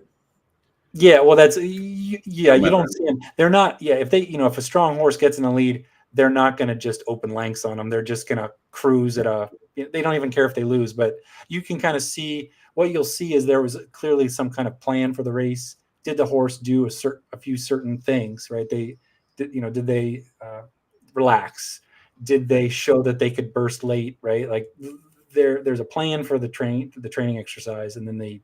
Yeah, well, you don't see them. They're not. Yeah, if a strong horse gets in the lead, they're not going to just open lengths on them. They're just going to cruise they don't even care if they lose. But you can kind of see what you'll see is there was clearly some kind of plan for the race. Did the horse do a few certain things, right? Did they relax? Did they show that they could burst late, right? Like there's a plan for the training exercise, and then they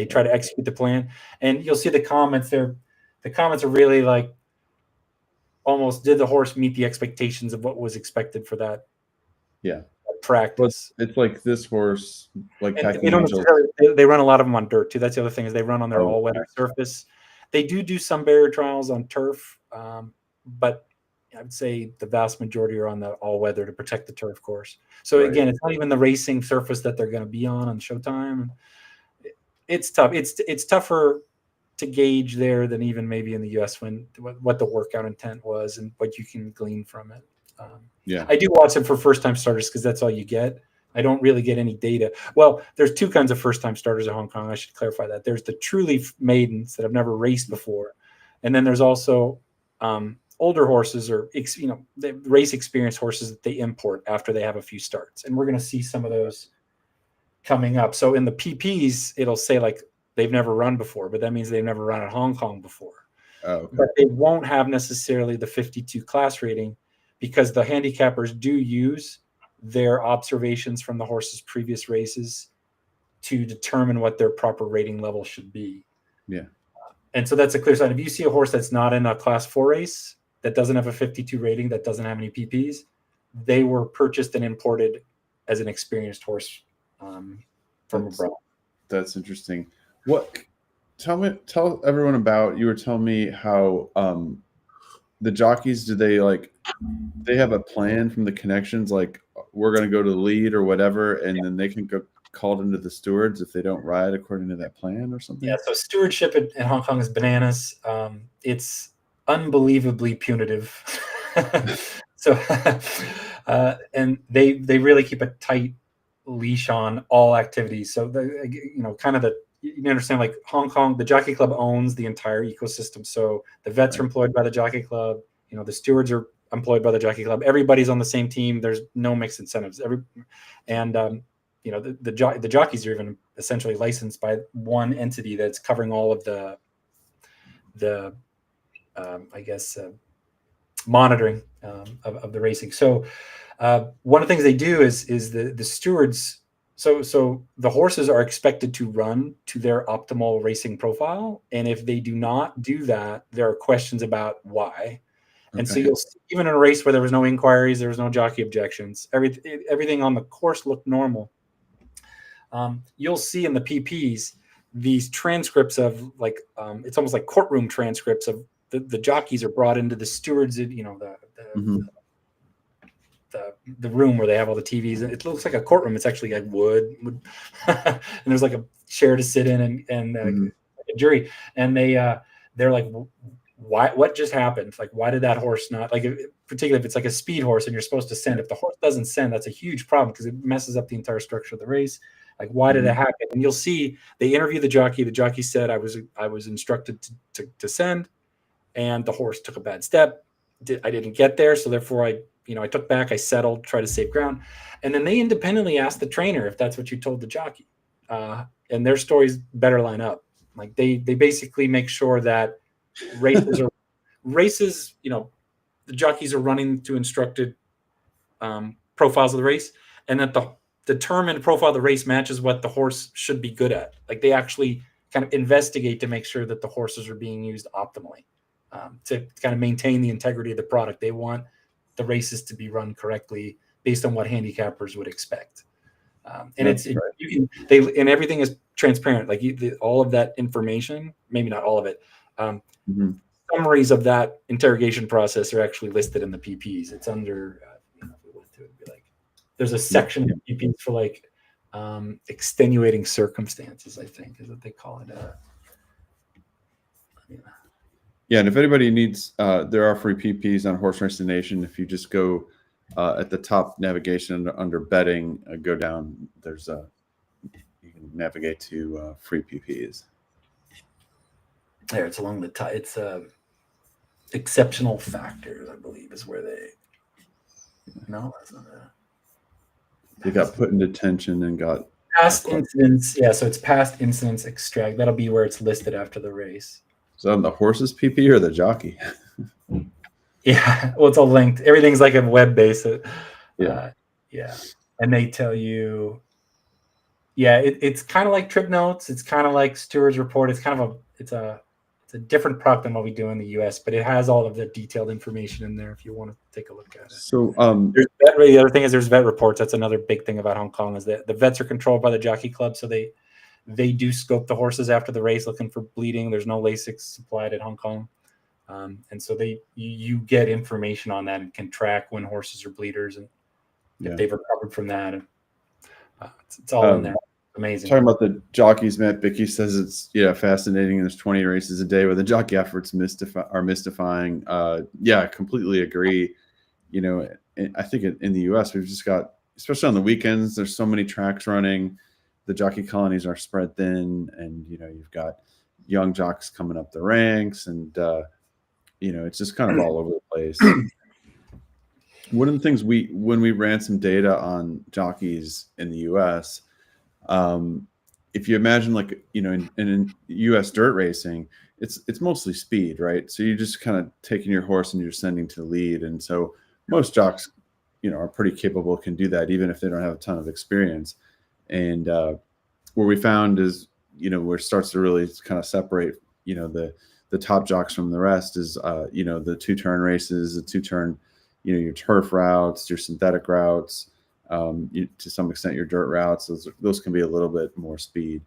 try to execute the plan. And you'll see the comments there. The comments are really like almost, did the horse meet the expectations of what was expected for that practice? It's like this horse, like they don't they run a lot of them on dirt too. That's the other thing is they run on their all-weather surface. They do some barrier trials on turf, but I would say the vast majority are on the all-weather to protect the turf course. So again, it's not even the racing surface that they're going to be on Showtime. It's tough. It's tougher to gauge there than even maybe in the US what the workout intent was and what you can glean from it. I do watch them for first-time starters because that's all you get. I don't really get any data. Well, there's two kinds of first-time starters in Hong Kong. I should clarify that. There's the truly maidens that have never raced before, and then there's also older horses or the race experienced horses that they import after they have a few starts, and we're going to see some of those coming up. So in the PPs, it'll say like they've never run before, but that means they've never run at Hong Kong before. But they won't have necessarily the 52 class rating because the handicappers do use their observations from the horse's previous races to determine what their proper rating level should be. Yeah. And so that's a clear sign. If you see a horse that's not in a class 4 race, that doesn't have a 52 rating, that doesn't have any PPs, they were purchased and imported as an experienced horse from abroad. That's interesting. Tell everyone about, you were telling me how the jockeys, do they have a plan from the connections, like we're going to go to the lead or whatever, and then they can go called into the stewards if they don't ride according to that plan or something? Yeah, so stewardship in Hong Kong is bananas. It's unbelievably punitive. So and they really keep a tight leash on all activities. So kind of you understand, like Hong Kong, the Jockey Club owns the entire ecosystem. So the vets are employed by the Jockey Club. The stewards are employed by the Jockey Club. Everybody's on the same team. There's no mixed incentives. The jockeys are even essentially licensed by one entity that's covering all of the monitoring of the racing. So one of the things they do is the stewards. So the horses are expected to run to their optimal racing profile, and if they do not do that, there are questions about why. And so you'll see, even in a race where there was no inquiries, there was no jockey objections, everything on the course looked normal. You'll see in the PPs these transcripts of it's almost like courtroom transcripts of the jockeys are brought into the stewards, the room where they have all the TVs. It looks like a courtroom. It's actually like wood. And there's like a chair to sit in and a jury. And they're like, what just happened? Like, why did that horse not, particularly if it's like a speed horse and you're supposed to send, if the horse doesn't send, that's a huge problem because it messes up the entire structure of the race. Like, why did it happen? And you'll see they interview the jockey. The jockey said, I was instructed to send, and the horse took a bad step. I didn't get there. So therefore I took back, I settled, tried to save ground. And then they independently asked the trainer if that's what you told the jockey. And their stories better line up. Like they basically make sure that races, the jockeys are running to instructed profiles of the race, and that the determined profile of the race matches what the horse should be good at. Like they actually kind of investigate to make sure that the horses are being used optimally to kind of maintain the integrity of the product. They want the races to be run correctly based on what handicappers would expect. And and everything is transparent. Like all of that information, maybe not all of it. Summaries of that interrogation process are actually listed in the PPs. It's under, if we went to it, it'd be like, there's a section of PPs for extenuating circumstances, I think is what they call it. Yeah, and if anybody needs, there are free PPs on Horse Racing Nation. If you just go at the top navigation under betting, go down. There's you can navigate to free PPs. There, it's along the top. It's exceptional factors, I believe, is where they. No, that's not it. They got put in detention and got past incidents. Yeah, so it's past incidents extract. That'll be where it's listed after the race. Is that on the horse's PP or the jockey? Yeah, well, it's all linked. Everything's like a web based. Yeah. And they tell you. Yeah, it's kind of like Trip Notes. It's kind of like Steward's Report. It's kind of it's a different product than what we do in the US, but it has all of the detailed information in there if you want to take a look at it. So the other thing is there's vet reports. That's another big thing about Hong Kong is that the vets are controlled by the Jockey Club, so they do scope the horses after the race looking for bleeding. There's no Lasix supplied at Hong Kong. And so you get information on that and can track when horses are bleeders and if they've recovered from that. And, it's all in there. Amazing. Talking about the jockeys, Matt Bickey says it's fascinating. There's 20 races a day where the jockey efforts are mystifying. I completely agree. I think in the US we've just got, especially on the weekends, there's so many tracks running. The jockey colonies are spread thin, and you've got young jocks coming up the ranks, and it's just kind of all over the place. One of the things when we ran some data on jockeys in the US, if you imagine in US dirt racing, it's mostly speed, right? So you're just kind of taking your horse and you're sending to the lead. And so most jocks, are pretty capable, can do that even if they don't have a ton of experience. And where we found is, where it starts to really kind of separate, the top jocks from the rest is, the two-turn races, the two-turn, your turf routes, your synthetic routes, to some extent your dirt routes. Those can be a little bit more speed.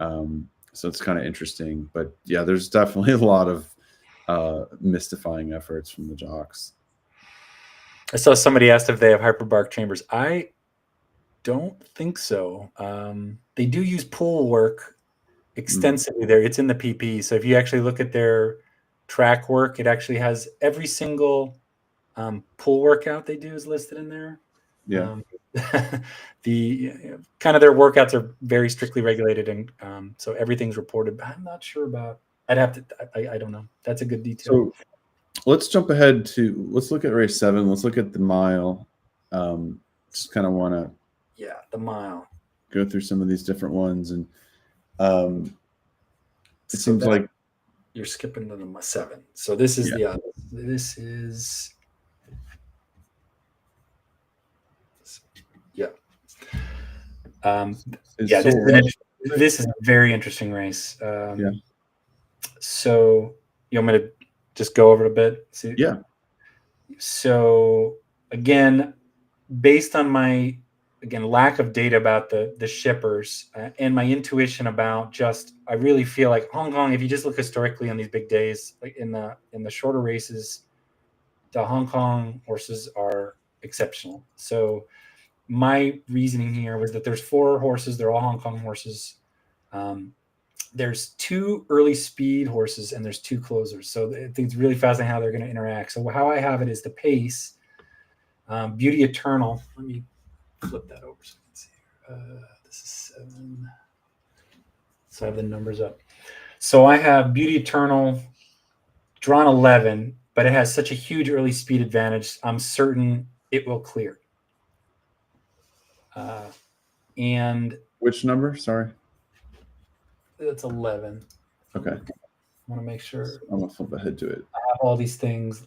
So it's kind of interesting. But yeah, there's definitely a lot of mystifying efforts from the jocks. I saw somebody asked if they have hyperbaric chambers. I don't think so. They do use pool work extensively there. It's in the PP. So if you actually look at their track work, it actually has every single pool workout they do is listed in there. Yeah. The kind of their workouts are very strictly regulated, and so everything's reported. But I'm not sure about. I'd have to. I don't know. That's a good detail. So let's jump ahead to. Let's look at race 7. Let's look at the mile. Just kind of want to. Yeah, the mile. Go through some of these different ones, and it So seems like you're skipping to the 7. So this is Yeah. this is yeah. Yeah, this is a very interesting race. Yeah. So you want me to just go over it a bit? See? Yeah. So again, based on my lack of data about the shippers and my intuition about I really feel like Hong Kong, if you just look historically on these big days, like in the shorter races, the Hong Kong horses are exceptional. So my reasoning here was that there's 4 horses. They're all Hong Kong horses. There's 2 early speed horses and there's 2 closers. So I think it's really fascinating how they're going to interact. So how I have it is the pace, Beauty Eternal. Let me flip that over so you can see here. This is 7. So I have the numbers up. So I have Beauty Eternal drawn 11, but it has such a huge early speed advantage. I'm certain it will clear. And which number? Sorry. That's 11. Okay. I want to make sure. I'm gonna flip ahead to it. I have all these things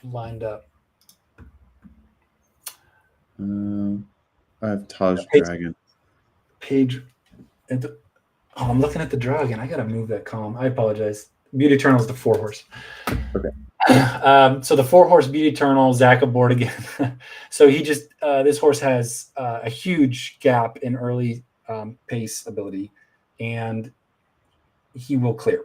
lined up. I have Taj Dragon. Page. I'm looking at the dragon. I gotta move that column. I apologize. Beauty Eternal is the 4 horse. Okay. So the 4 horse Beauty Eternal, Zach aboard again. So he just this horse has a huge gap in early pace ability, and he will clear.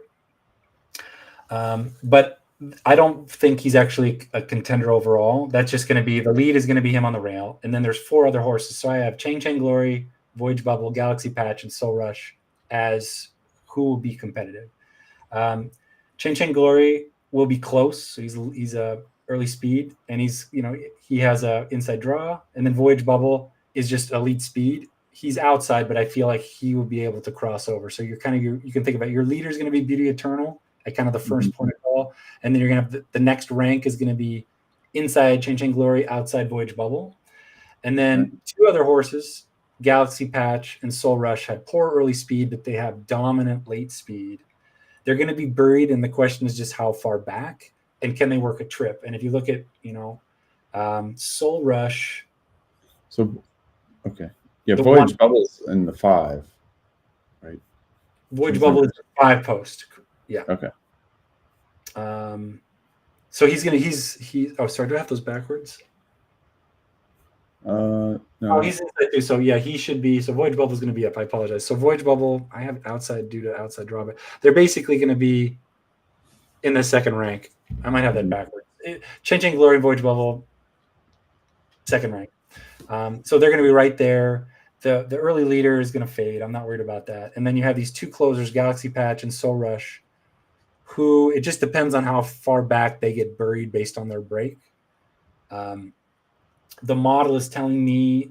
But I don't think he's actually a contender overall. That's just going to be the lead is going to be him on the rail, and then there's 4 other horses. So I have Chang Chang Glory, Voyage Bubble, Galaxy Patch, and Soul Rush as who will be competitive. Chang Chang Glory will be close. So he's a early speed, and he has a inside draw, and then Voyage Bubble is just elite speed. He's outside, but I feel like he will be able to cross over. So you can think about your leader is going to be Beauty Eternal at kind of the first point of call, and then you're going to have the next rank is going to be inside Chang Chang Glory, outside Voyage Bubble, and then 2 other horses, Galaxy Patch and Soul Rush, had poor early speed, but they have dominant late speed. They're going to be buried, and the question is just how far back and can they work a trip? And if you look at Soul Rush, so okay. Yeah, Voyage Bubble's in the 5, right? Voyage Bubble is 5 post. Yeah. Okay. So oh, sorry, do I have those backwards? No. Oh, he's inside too. So yeah, he should be. So Voyage Bubble is going to be up. I apologize. So Voyage Bubble, I have outside due to outside drawback. They're basically going to be in the 2nd rank. I might have that backwards. Chang Chang Glory, Voyage Bubble, 2nd rank. So they're going to be right there. The early leader is going to fade. I'm not worried about that. And then you have these 2 closers, Galaxy Patch and Soul Rush, who it just depends on how far back they get buried based on their break. The model is telling me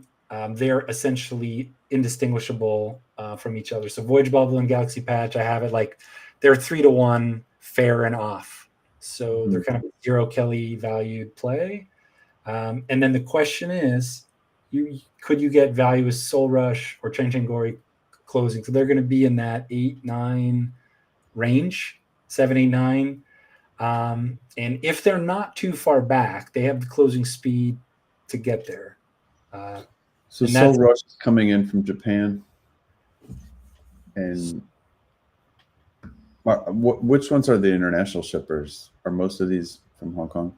they're essentially indistinguishable from each other. So Voyage Bubble and Galaxy Patch, I have it like they're 3-1 fair and off. So they're kind of a 0 Kelly valued play. And then the question is, could you get value as Soul Rush or Chang Chang Glory closing? So they're going to be in that 8-9 range, 7, 8, 9. And if they're not too far back, they have the closing speed to get there. So Soul Rush is coming in from Japan. And which ones are the international shippers? Are most of these from Hong Kong?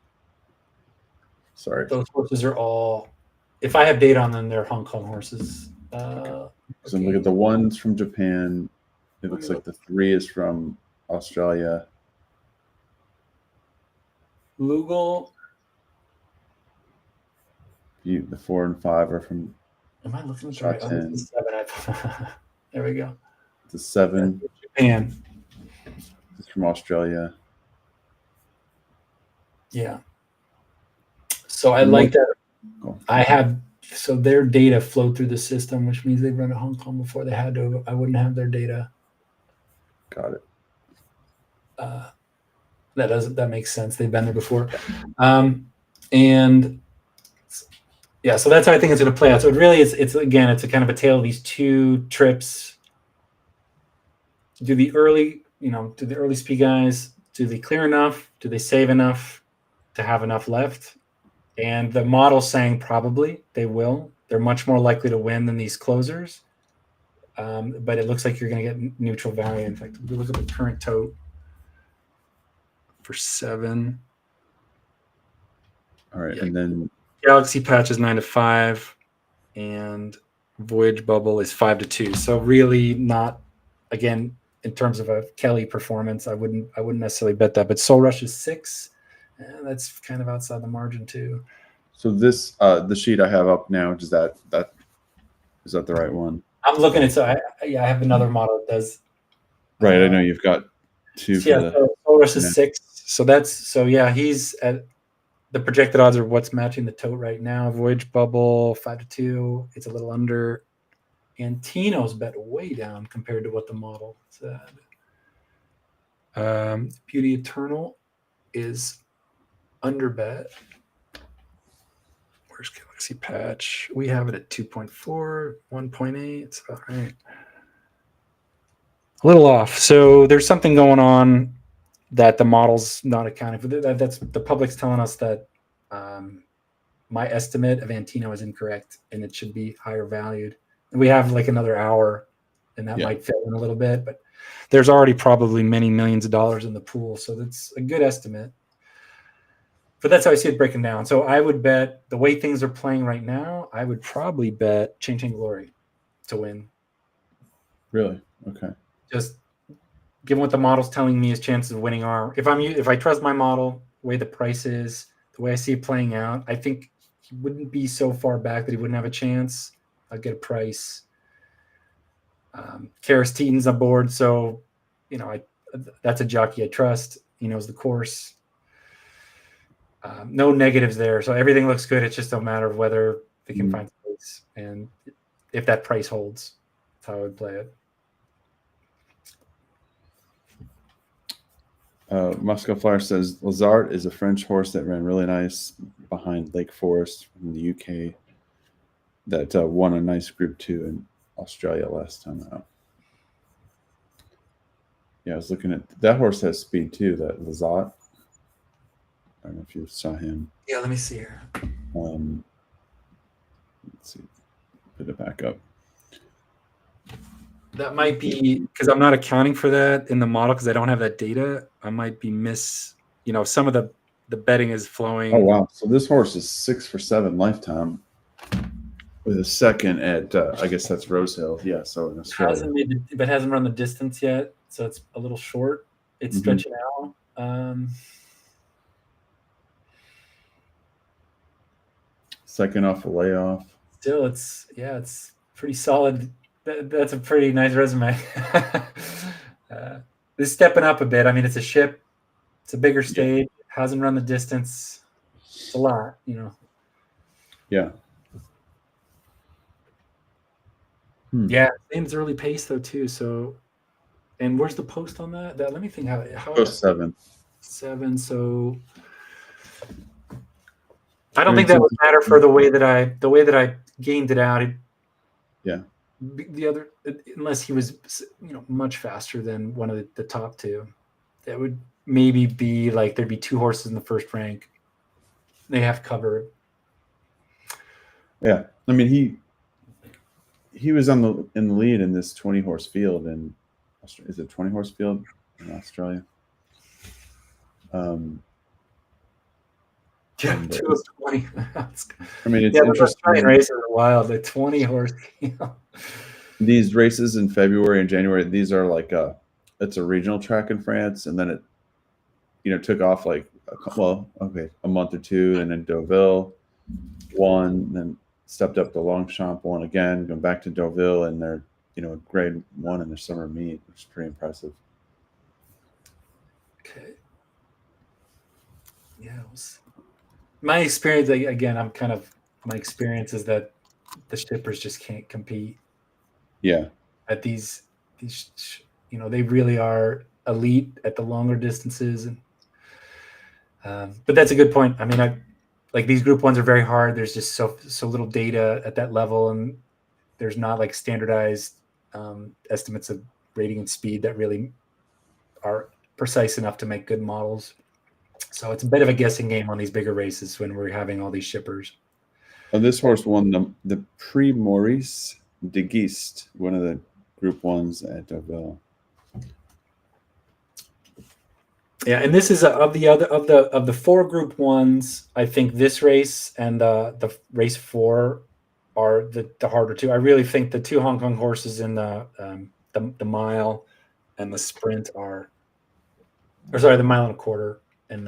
Sorry. Those horses are all, if I have data on them, they're Hong Kong horses. So look at the ones from Japan. It looks like the 3 is from Australia. Lugal. The 4 and 5 are from. Am I looking at the right? Oh, 7. There we go. The 7. Japan. It's from Australia. Yeah. So I like that. Cool. I have So their data flowed through the system, which means they run to Hong Kong before they had to. I wouldn't have their data. Got it. That makes sense. They've been there before. And yeah, so that's how I think it's going to play out. So it really is, it's a kind of a tale of these two trips. Do the early SPI guys, do they clear enough? Do they save enough to have enough left? And the model's saying probably they will. They're much more likely to win than these closers. But it looks like you're going to get neutral value. In fact, if we look at the current tote for 7. All right, and then Galaxy Patch is 9 to 5, and Voyage Bubble is 5 to 2. So really not, again, in terms of a Kelly performance, I wouldn't necessarily bet that. But Soul Rush is 6, and that's kind of outside the margin too. So this the sheet I have up now, is that the right one? I'm looking at I have another model that does. Right, I know you've got 2 for the Soul Rush is 6. So he's at the projected odds are what's matching the tote right now. Voyage Bubble 5 to 2. It's a little under. And Tino's bet way down compared to what the model said. Beauty Eternal is under bet. Where's Galaxy Patch? We have it at 2.4, 1.8. It's about right. A little off. So there's something going on that the model's not accounting for. That's the public's telling us that my estimate of Antino is incorrect and it should be higher valued. And we have like another hour, and that might fill in a little bit, but there's already probably many millions of dollars in the pool, so that's a good estimate. But that's how I see it breaking down. So I would bet the way things are playing right now, I would probably bet Changing Glory to win. Really? Okay. Just given what the model's telling me his chances of winning are, if I trust my model, the way the price is, the way I see it playing out, I think he wouldn't be so far back that he wouldn't have a chance. I'd get a price. Karis Teaton's on board, so that's a jockey I trust. He knows the course. No negatives there, so everything looks good. It's just a matter of whether they can find space and if that price holds. That's how I would play it. Moscow Flyer says Lazard is a French horse that ran really nice behind Lake Forest from the UK that won a nice Group 2 in Australia last time out. Yeah, I was looking at that horse has speed too, that Lazard. I don't know if you saw him. Yeah, let me see here. Let's see. Put it back up. That might be because I'm not accounting for that in the model because I don't have that data. I might be some of the betting is flowing. Oh wow! So this horse is 6 for 7 lifetime with a second at I guess that's Rose Hill. Yeah, so in Australia. Hasn't run the distance yet, so it's a little short. It's stretching out. Second off a layoff. Still, it's pretty solid. That's a pretty nice resume. It's stepping up a bit. I mean, it's a ship. It's a bigger stage. Hasn't run the distance. It's a lot, Yeah. Yeah, name's early pace though too. So, and where's the post on that? Let me think how Post 7. 7. So, I don't think that would matter for the way that I gained it out. The other, unless he was much faster than one of the top two, that would maybe be like there'd be 2 horses in the first rank. They have cover. Yeah, I mean he was in the lead in this 20-horse field in Australia. Is it 20-horse field in Australia? Yeah, 2 of 20. I mean, it's interesting. Australian races are wild. The 20-horse field. These races in February and January, these are like it's a regional track in France, and then it took off like a month or two, and then Deauville won, then stepped up to Longchamp, won again, going back to Deauville, and they're grade 1 in their summer meet, which is pretty impressive. Okay. Yeah, my experience again. My experience is that the shippers just can't compete. Yeah. At these, they really are elite at the longer distances. And but that's a good point. I mean, like these group ones are very hard. There's just so little data at that level, and there's not like standardized estimates of rating and speed that really are precise enough to make good models. So it's a bit of a guessing game on these bigger races when we're having all these shippers. Oh, this horse won the Prix Maurice de Geest, one of the Group 1s at Deauville. Yeah, and this is of the 4 Group 1s. I think this race and the race 4 are the harder two. I really think the 2 Hong Kong horses in the mile and the sprint are, or sorry, the mile and a quarter and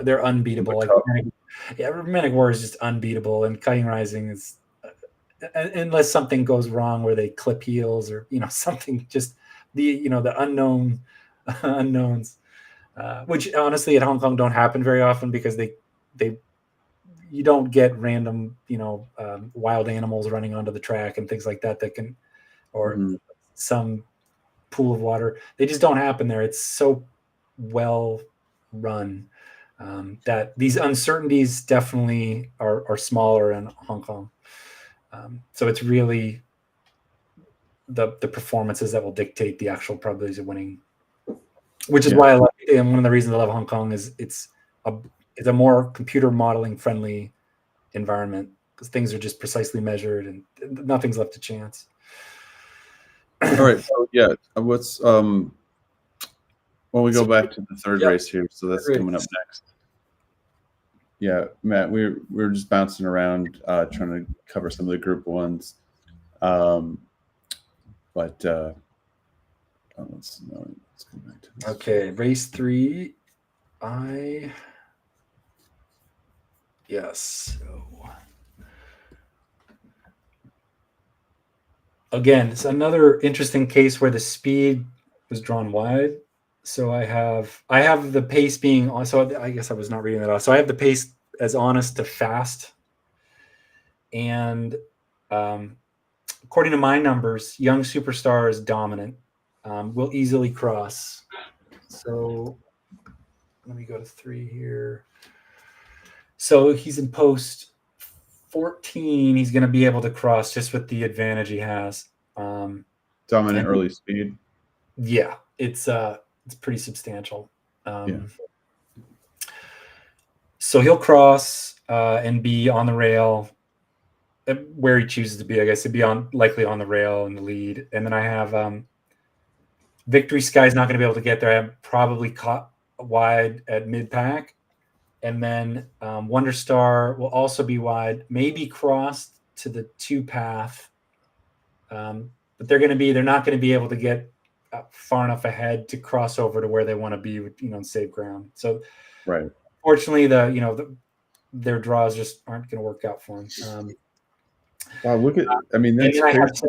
they're unbeatable. Like Romantic War is just unbeatable, and Kiting Rising is unless something goes wrong where they clip heels or something, just the unknowns, which honestly at Hong Kong don't happen very often because you don't get random wild animals running onto the track and things like that can, or some pool of water. They just don't happen there. It's so well run that these uncertainties definitely are smaller in Hong Kong. So it's really the performances that will dictate the actual probabilities of winning, which is why I love it. And one of the reasons I love Hong Kong is it's a more computer modeling friendly environment because things are just precisely measured and nothing's left to chance. All right. So what's when we go back to the third race here, so that's coming up next. Yeah, Matt, we're just bouncing around trying to cover some of the Group 1s. But let's go back to this. Okay, race 3. Yes. So again, it's another interesting case where the speed was drawn wide. So I have the pace being on. So I guess I was not reading that off. So I have the pace as honest to fast, and according to my numbers, Young Superstar is dominant. Will easily cross. So let me go to 3 here. So he's in post 14. He's going to be able to cross just with the advantage he has. Dominant early speed. Yeah, it's pretty substantial. So he'll cross and be on the rail where he chooses to be. I guess he'd be likely on the rail in the lead. And then I have Victory Sky's not going to be able to get there. I'm probably caught wide at mid pack. And then Wonder Star will also be wide, maybe crossed to the 2 path. But they're not going to be able to get far enough ahead to cross over to where they want to be, and save ground. So, right. Fortunately, their draws just aren't going to work out for them. Wow, look at! I mean, that's crazy.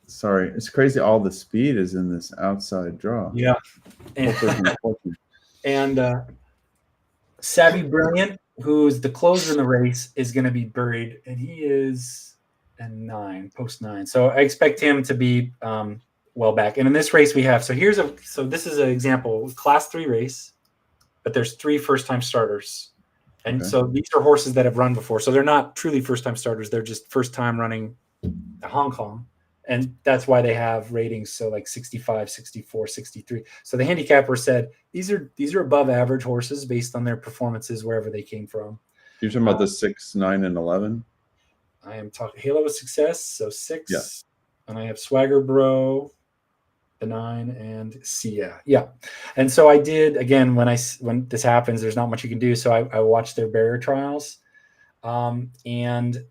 Sorry, it's crazy. All the speed is in this outside draw. Yeah, and Savvy Brilliant, who's the closer in the race, is going to be buried, and he is at 9, post 9. So I expect him to be well back. And in this race we have, so this is an example, Class 3 race, but there's 3 first-time starters. And so these are horses that have run before. So they're not truly first-time starters. They're just first time running Hong Kong. And that's why they have ratings. So like 65, 64, 63. So the handicapper said, these are above average horses based on their performances wherever they came from. You're talking about the 6, 9, and 11? I am talking Halo of Success. So 6. Yeah. And I have Swagger Bro, the 9, and Sia. Yeah. And so I did, again, when this happens, there's not much you can do. So I watched their barrier trials. And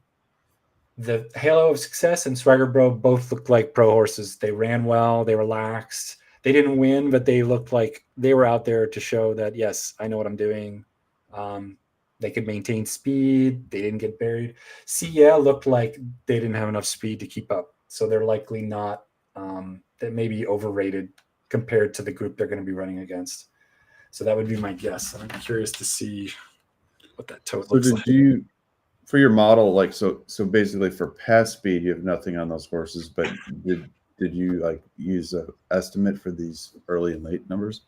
the Halo of Success and Swagger Bro both looked like pro horses. They ran well. They relaxed. They didn't win, but they looked like they were out there to show that, yes, I know what I'm doing. They could maintain speed. They didn't get buried. Sia looked like they didn't have enough speed to keep up. So they're likely not, that may be overrated compared to the group they're going to be running against. So that would be my guess. I'm curious to see what that tote looks like. for your model, like so basically for pass speed, you have nothing on those horses, but did you like use a estimate for these early and late numbers?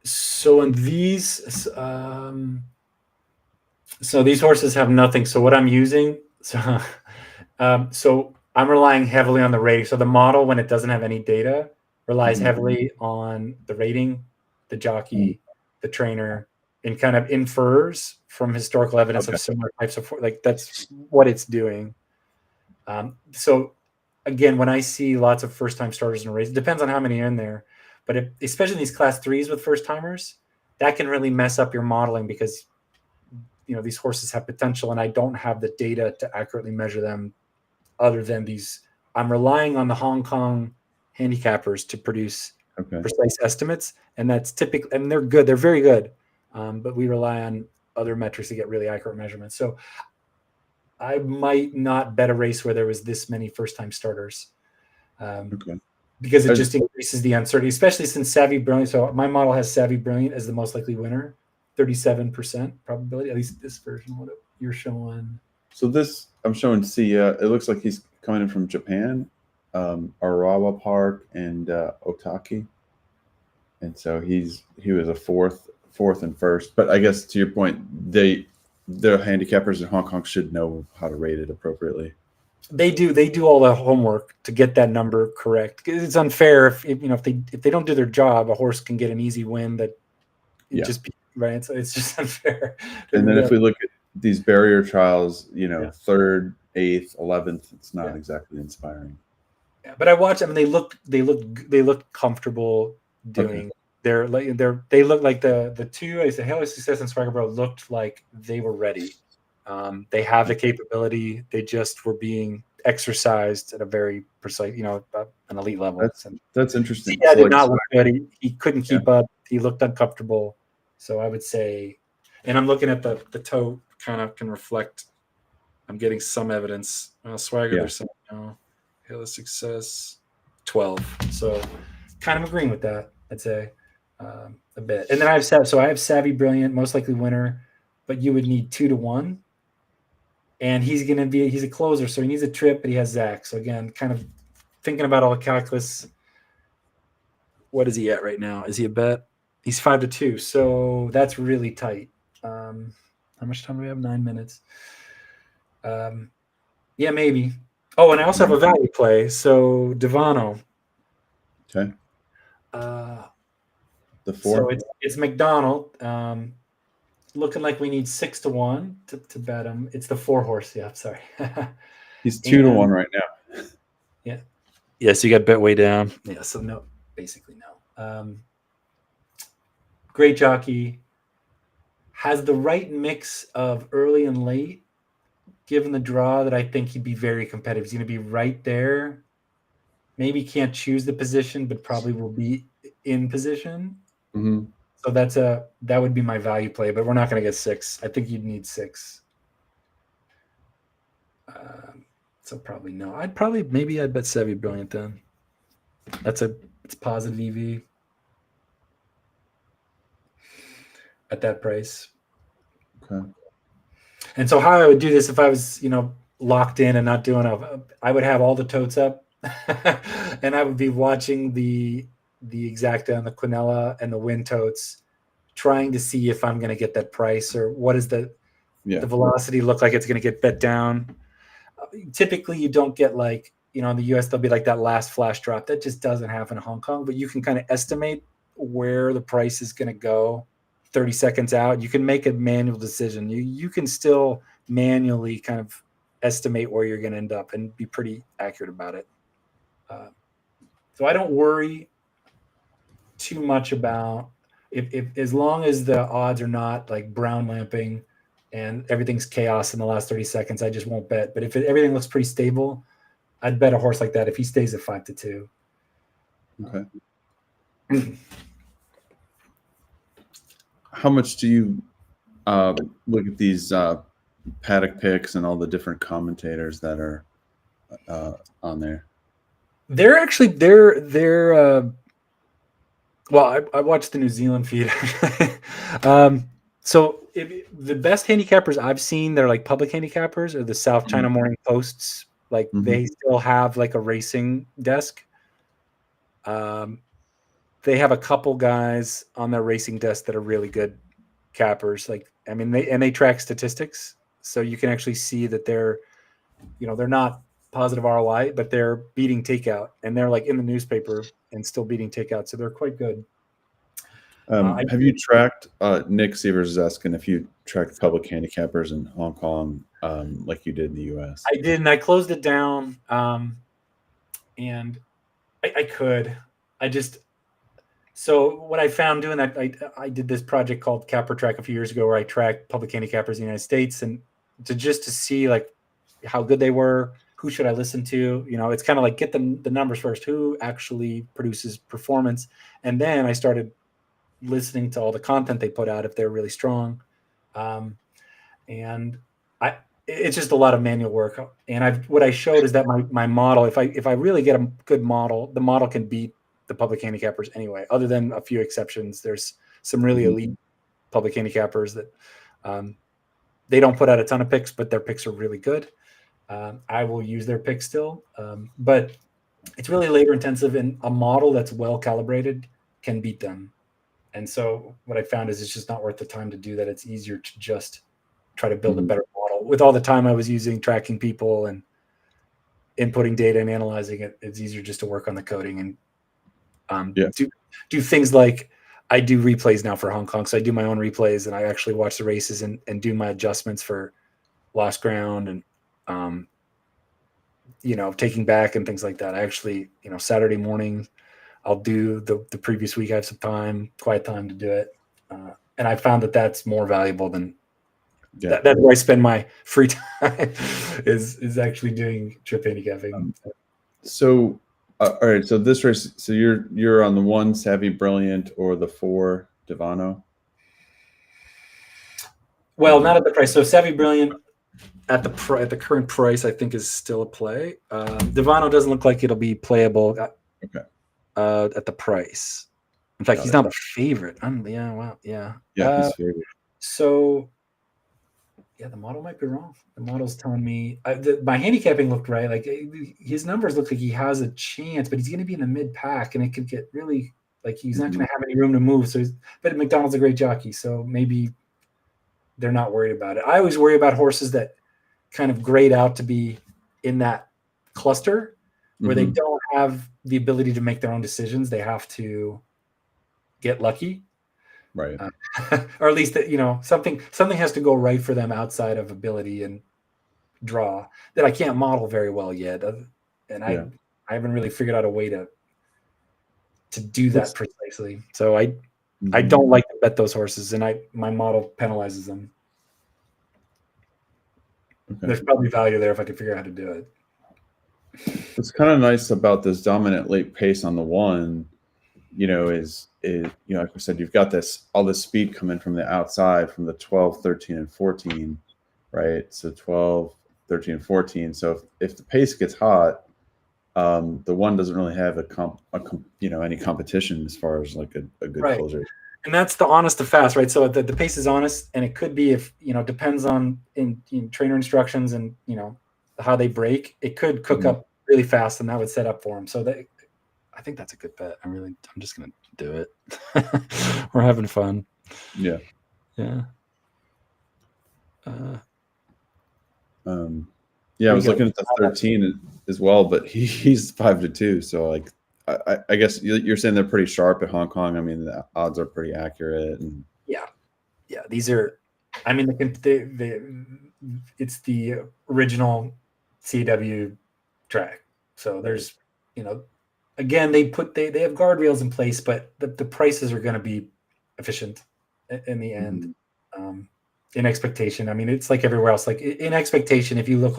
So in these, so these horses have nothing. So what I'm using, so I'm relying heavily on the rating. So the model, when it doesn't have any data, relies heavily on the rating, the jockey, the trainer, and kind of infers from historical evidence of similar types of, like, that's what it's doing. So again, when I see lots of first-time starters in a race, it depends on how many are in there. But especially these class 3s with first-timers, that can really mess up your modeling because these horses have potential, and I don't have the data to accurately measure them. Other than these, I'm relying on the Hong Kong handicappers to produce precise estimates, and that's typically, and they're good, they're very good. But we rely on other metrics to get really accurate measurements. So I might not bet a race where there was this many first-time starters. Because it just increases the uncertainty, especially since Savvy Brilliant. So my model has Savvy Brilliant as the most likely winner, 37% probability, at least this version, what you're showing. So this, I'm showing Sia. It looks like he's coming in from Japan, Arawa Park and Otaki. And so he was a fourth and first. But I guess to your point, the handicappers in Hong Kong should know how to rate it appropriately. They do all the homework to get that number correct. It's unfair if they don't do their job, a horse can get an easy win that just be right. So it's just unfair. And then if we look at these barrier trials, 3rd, 8th, 11th, it's not exactly inspiring. Yeah, but I watch them. They look comfortable doing. They look like the two. I say Halo Success and Swagger Bro looked like they were ready. They have the capability. They just were being exercised at a very precise, an elite level. That's interesting. Yeah, did not look good. He couldn't keep up. He looked uncomfortable. So I would say, and I'm looking at the toe, kind of can reflect. I'm getting some evidence. Swagger, there's some. Halo Success, 12. So kind of agreeing with that. I'd say a bit. And then I have Savvy Brilliant, most likely winner, but you would need 2-1. And he's a closer, so he needs a trip, but he has Zach. So again, kind of thinking about all the calculus. What is he at right now? Is he a bet? He's 5-2, so that's really tight. How much time do we have? 9 minutes. Yeah, maybe. Oh, and I also have a value play. So Devano. Okay. The 4. So it's McDonald. Looking like we need 6-1 to bet him. It's the 4 horse. Yeah, sorry. He's 2-1 right now. Yeah. Yeah, so you got bet way down. Yeah, so no, basically no. Great jockey. Has the right mix of early and late. Given the draw, that I think he'd be very competitive. He's going to be right there. Maybe can't choose the position, but probably will be in position. Mm-hmm. So that would be my value play, but we're not going to get 6. I think you'd need 6. So probably no. I'd bet Savvy Brilliant then. It's positive EV at that price. Okay. And so how I would do this if I was, locked in and not doing I would have all the totes up and I would be watching the Exacta and the Quinella and the Win totes, trying to see if I'm going to get that price or what is the velocity look like it's going to get bet down. Typically you don't get like, in the US, there'll be like that last flash drop. That just doesn't happen in Hong Kong, but you can kind of estimate where the price is going to go 30 seconds out. You can make a manual decision. You can still manually kind of estimate where you're going to end up and be pretty accurate about it. So I don't worry too much about if as long as the odds are not like brown lamping and everything's chaos in the last 30 seconds, I just won't bet. But if everything looks pretty stable, I'd bet a horse like that if he stays at 5-2. Okay. How much do you look at these paddock picks and all the different commentators that are on there? They're well, I watched the New Zealand feed. So the best handicappers I've seen, they're like public handicappers, are the South China Morning Posts. Like they still have like a racing desk. They have a couple guys on their racing desk that are really good cappers. Like, I mean, they track statistics, so you can actually see that they're not positive ROI, but they're beating takeout, and they're like in the newspaper and still beating takeout. So they're quite good. Have you tracked, Nick Sievers is asking if you tracked public handicappers in Hong Kong like you did in the US? I did, and I closed it down. And I could. So what I found doing that, I did this project called Capper Track a few years ago where I tracked public handicappers in the United States, and to see like how good they were, who should I listen to? It's kind of like get the numbers first, who actually produces performance, and then I started listening to all the content they put out if they're really strong. And it's just a lot of manual work. And what I showed is that my model, if I really get a good model, the model can beat the public handicappers anyway, other than a few exceptions. There's some really elite public handicappers that they don't put out a ton of picks, but their picks are really good. I will use their picks still, but it's really labor intensive, and a model that's well calibrated can beat them. And so what I found is it's just not worth the time to do that. It's easier to just try to build a better model. With all the time I was using tracking people and inputting data and analyzing it, it's easier just to work on the coding and do things like I do replays now for Hong Kong. So I do my own replays, and I actually watch the races and do my adjustments for lost ground and taking back and things like that. I actually, Saturday morning, I'll do the previous week. I have some time, quiet time to do it. And I found that that's more valuable than that's where I spend my free time is actually doing trip handicapping. So, all right. So this race, so you're on the 1 Savvy Brilliant or the 4 Divano? Well, not at the price. So Savvy Brilliant at the current price, I think, is still a play. Divano doesn't look like it'll be playable. Okay. At the price. In fact, he's not a favorite. Yeah, he's favorite. So, yeah, the model might be wrong. The model's telling me my handicapping looked right. Like his numbers look like he has a chance, but he's going to be in the mid pack, and it could get really like he's not going to have any room to move. So, but McDonald's a great jockey, so maybe they're not worried about it. I always worry about horses that kind of grade out to be in that cluster where they don't have the ability to make their own decisions. They have to get lucky, right? Or at least that something has to go right for them outside of ability and draw that I can't model very well yet, and I haven't really figured out a way to do that precisely. So I don't like to bet those horses, and my model penalizes them. Okay. There's probably value there if I could figure out how to do it. What's kind of nice about this dominant late pace on the 1, is like I said, you've got all this speed coming from the outside from the 12, 13, and 14, right? So 12, 13, and 14. So if the pace gets hot, the 1 doesn't really have any competition as far as like a good closer. And that's the honest to fast, right? So the pace is honest, and it could be if depends on in trainer instructions and how they break. It could cook up really fast, and that would set up for him. So I think that's a good bet. I'm just gonna do it. We're having fun. Yeah. Yeah. I was looking at the 13 as well, but he's 5-2. So like, I guess you're saying they're pretty sharp at Hong Kong. I mean, the odds are pretty accurate. And yeah. These are, I mean, it's the original CW track. So there's, again, they have guardrails in place, but the prices are going to be efficient in the end. In expectation, I mean, it's like everywhere else. Like in expectation, if you look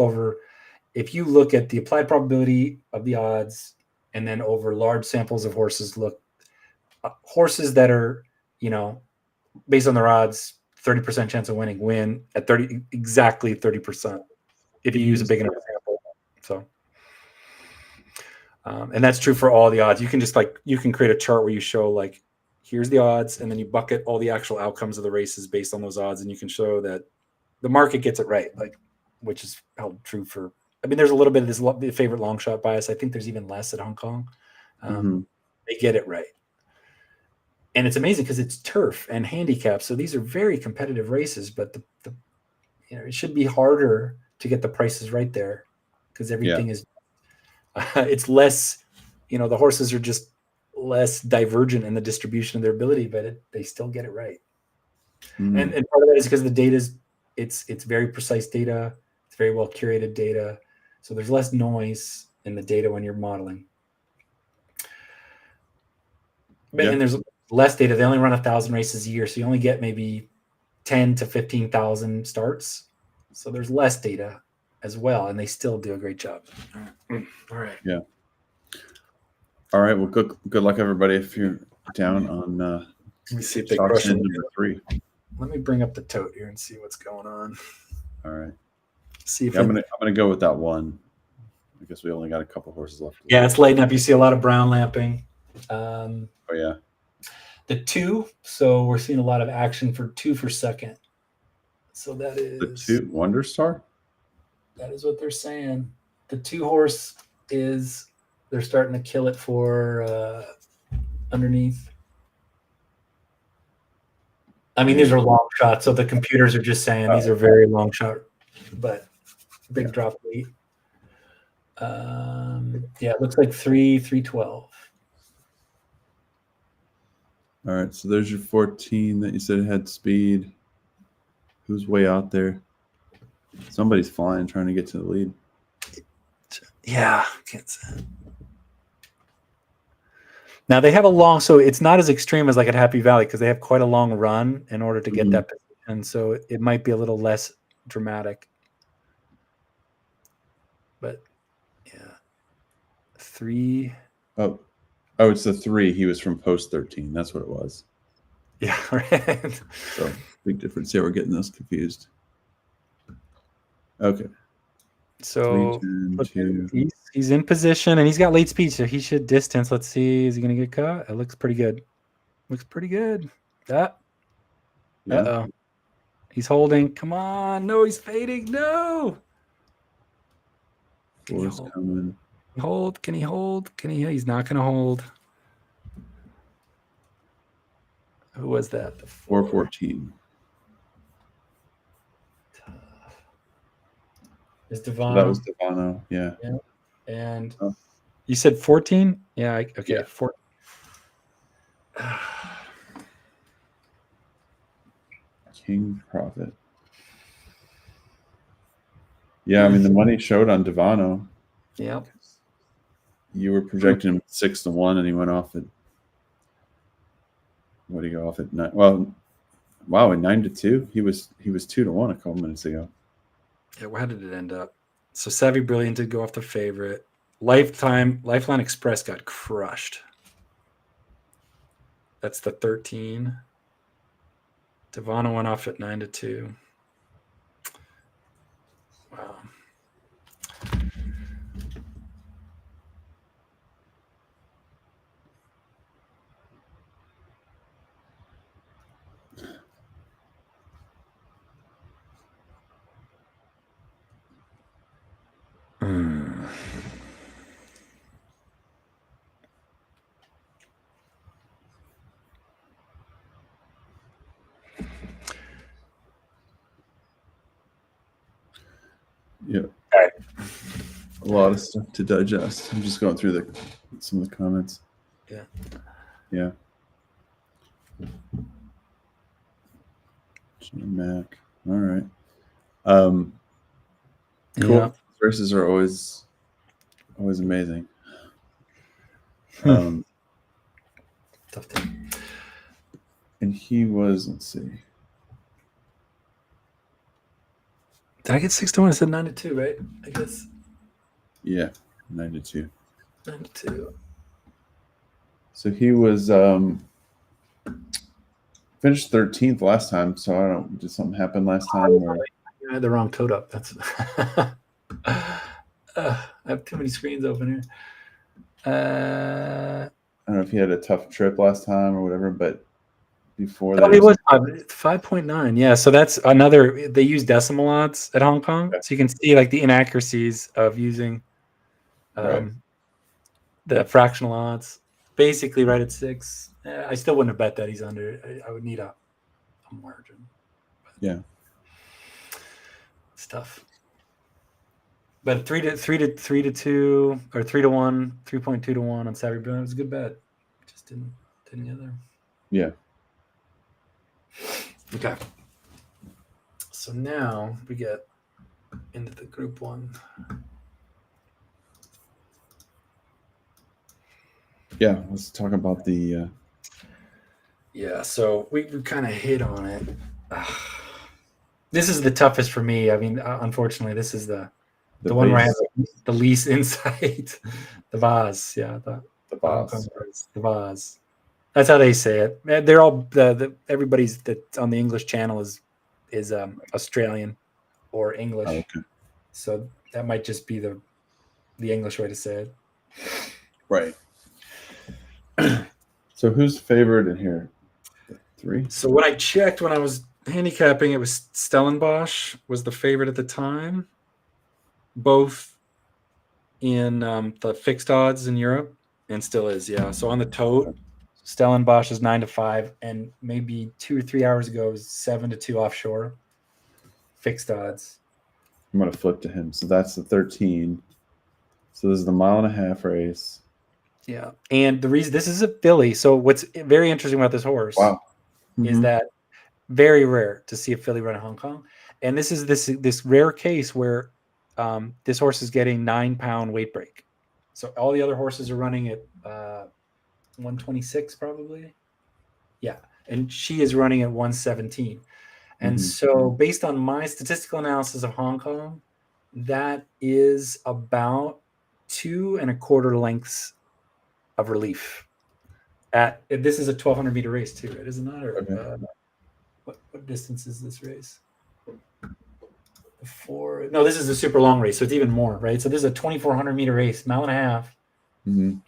at the applied probability of the odds, and then over large samples of horses, horses that are, based on their odds, 30% chance of winning win at exactly 30%. If you use a big enough sample. So, and that's true for all the odds. You can create a chart where you show like, here's the odds, and then you bucket all the actual outcomes of the races based on those odds, and you can show that the market gets it right, like, which is held true for. I mean, there's a little bit of this favorite long shot bias. I think there's even less at Hong Kong. They get it right, and it's amazing because it's turf and handicap, so these are very competitive races. But the it should be harder to get the prices right there because everything is. It's less, the horses are just less divergent in the distribution of their ability, but they still get it right. And part of that is because the data it's very precise data. It's very well curated data. So there's less noise in the data when you're modeling. And there's less data. They only run 1,000 races a year. So you only get maybe 10 to 15,000 starts. So there's less data as well. And they still do a great job. All right. Yeah. All right. Well, good luck, everybody. If you're down on let me see if they crush it. Number 3. Let me bring up the tote here and see what's going on. All right. See if I'm gonna go with that one. I guess we only got a couple horses left. Yeah, it's lighting up. You see a lot of brown lamping. Oh yeah. The 2. So we're seeing a lot of action for 2 for second. So that is the 2 Wonder Star. That is what they're saying. The 2 horse is. They're starting to kill it for underneath. I mean, these are long shots, so the computers are just saying these are very long shot, but big drop weight. It looks like 312. All right, so there's your 14 that you said had speed. Who's way out there? Somebody's flying, trying to get to the lead. Yeah, can't say it. Now they have a long, so it's not as extreme as like at Happy Valley because they have quite a long run in order to get that position. So it might be a little less dramatic. But yeah, 3. Oh, it's the 3. He was from post 13. That's what it was. Yeah, right. So big difference. Yeah, we're getting this confused. Okay. So 3, 10, he's in position and he's got late speed, so he should distance. Let's see, is he going to get caught? It looks pretty good. Uh-oh. He's holding. Come on. No, he's fading. No. Four's coming. Hold. Can he hold? He's not going to hold. Who was that? 414. Is Devano? That was Devano, yeah. And you said 14? Yeah, okay. Yeah. 4. King Prophet. Yeah, I mean the money showed on Devano. Yeah. You were projecting him 6-1, and he went off at. What did he go off at 9? Well, wow, at 9-2. He was 2-1 a couple minutes ago. Yeah, how did it end up? So Savvy Brilliant did go off the favorite. Lifeline Express got crushed. That's the 13. Devano went off at 9-2. Wow. Yeah. All right. A lot of stuff to digest. I'm just going through some of the comments. Yeah. Yeah. Mac. All right. Cool. Yeah. Races are always amazing. Tough thing. And he was, let's see. Did I get 6-1? I said 9-2, right? I guess. Yeah, 9-2. 9-2. So he was finished 13th last time. So I don't. Did something happen last time? Or? I had the wrong tote up. That's. I have too many screens open here. I don't know if he had a tough trip last time or whatever, but before Oh, that, it was 5.9. Yeah, so that's another. They use decimal odds at Hong Kong, so you can see like the inaccuracies of using right. the fractional odds. Basically, right at 6. I still wouldn't have bet that he's under. I would need a margin. Yeah. It's tough. But 3 to 2 or 3 to 1, 3.2 to 1 on Saturday. But it was a good bet. Just didn't get there. Yeah. Okay. So now we get into the group one. Yeah. Let's talk about the. Yeah, so we kind of hit on it. This is the toughest for me. I mean, unfortunately, this is the one where I have the least insight. The vase, yeah, the vase. The vase. That's how they say it. They're all everybody's that on the English channel is Australian or English. Oh, okay. So that might just be the English way to say it. Right. So who's favored in here? 3. So when I checked when I was handicapping, it was Stellenbosch was the favorite at the time, both in the fixed odds in Europe, and still is. Yeah. So on the tote, Stellenbosch is 9-5, and maybe 2 or 3 hours ago it was 7-2 offshore. Fixed odds. I'm gonna flip to him. So that's the 13. So this is the 1.5 mile race. Yeah, and the reason this is a filly. So what's very interesting about this horse is that very rare to see a filly run in Hong Kong, and this is this rare case where this horse is getting 9-pound weight break. So all the other horses are running at 126 probably. Yeah, and she is running at 117. And so based on my statistical analysis of Hong Kong, that is about 2 1/4 lengths of relief. This is a 1,200 meter race too, right? Is it not? Or what distance is this race? No, this is a super long race, so it's even more, right? So this is a 2,400 meter race, 1.5 miles.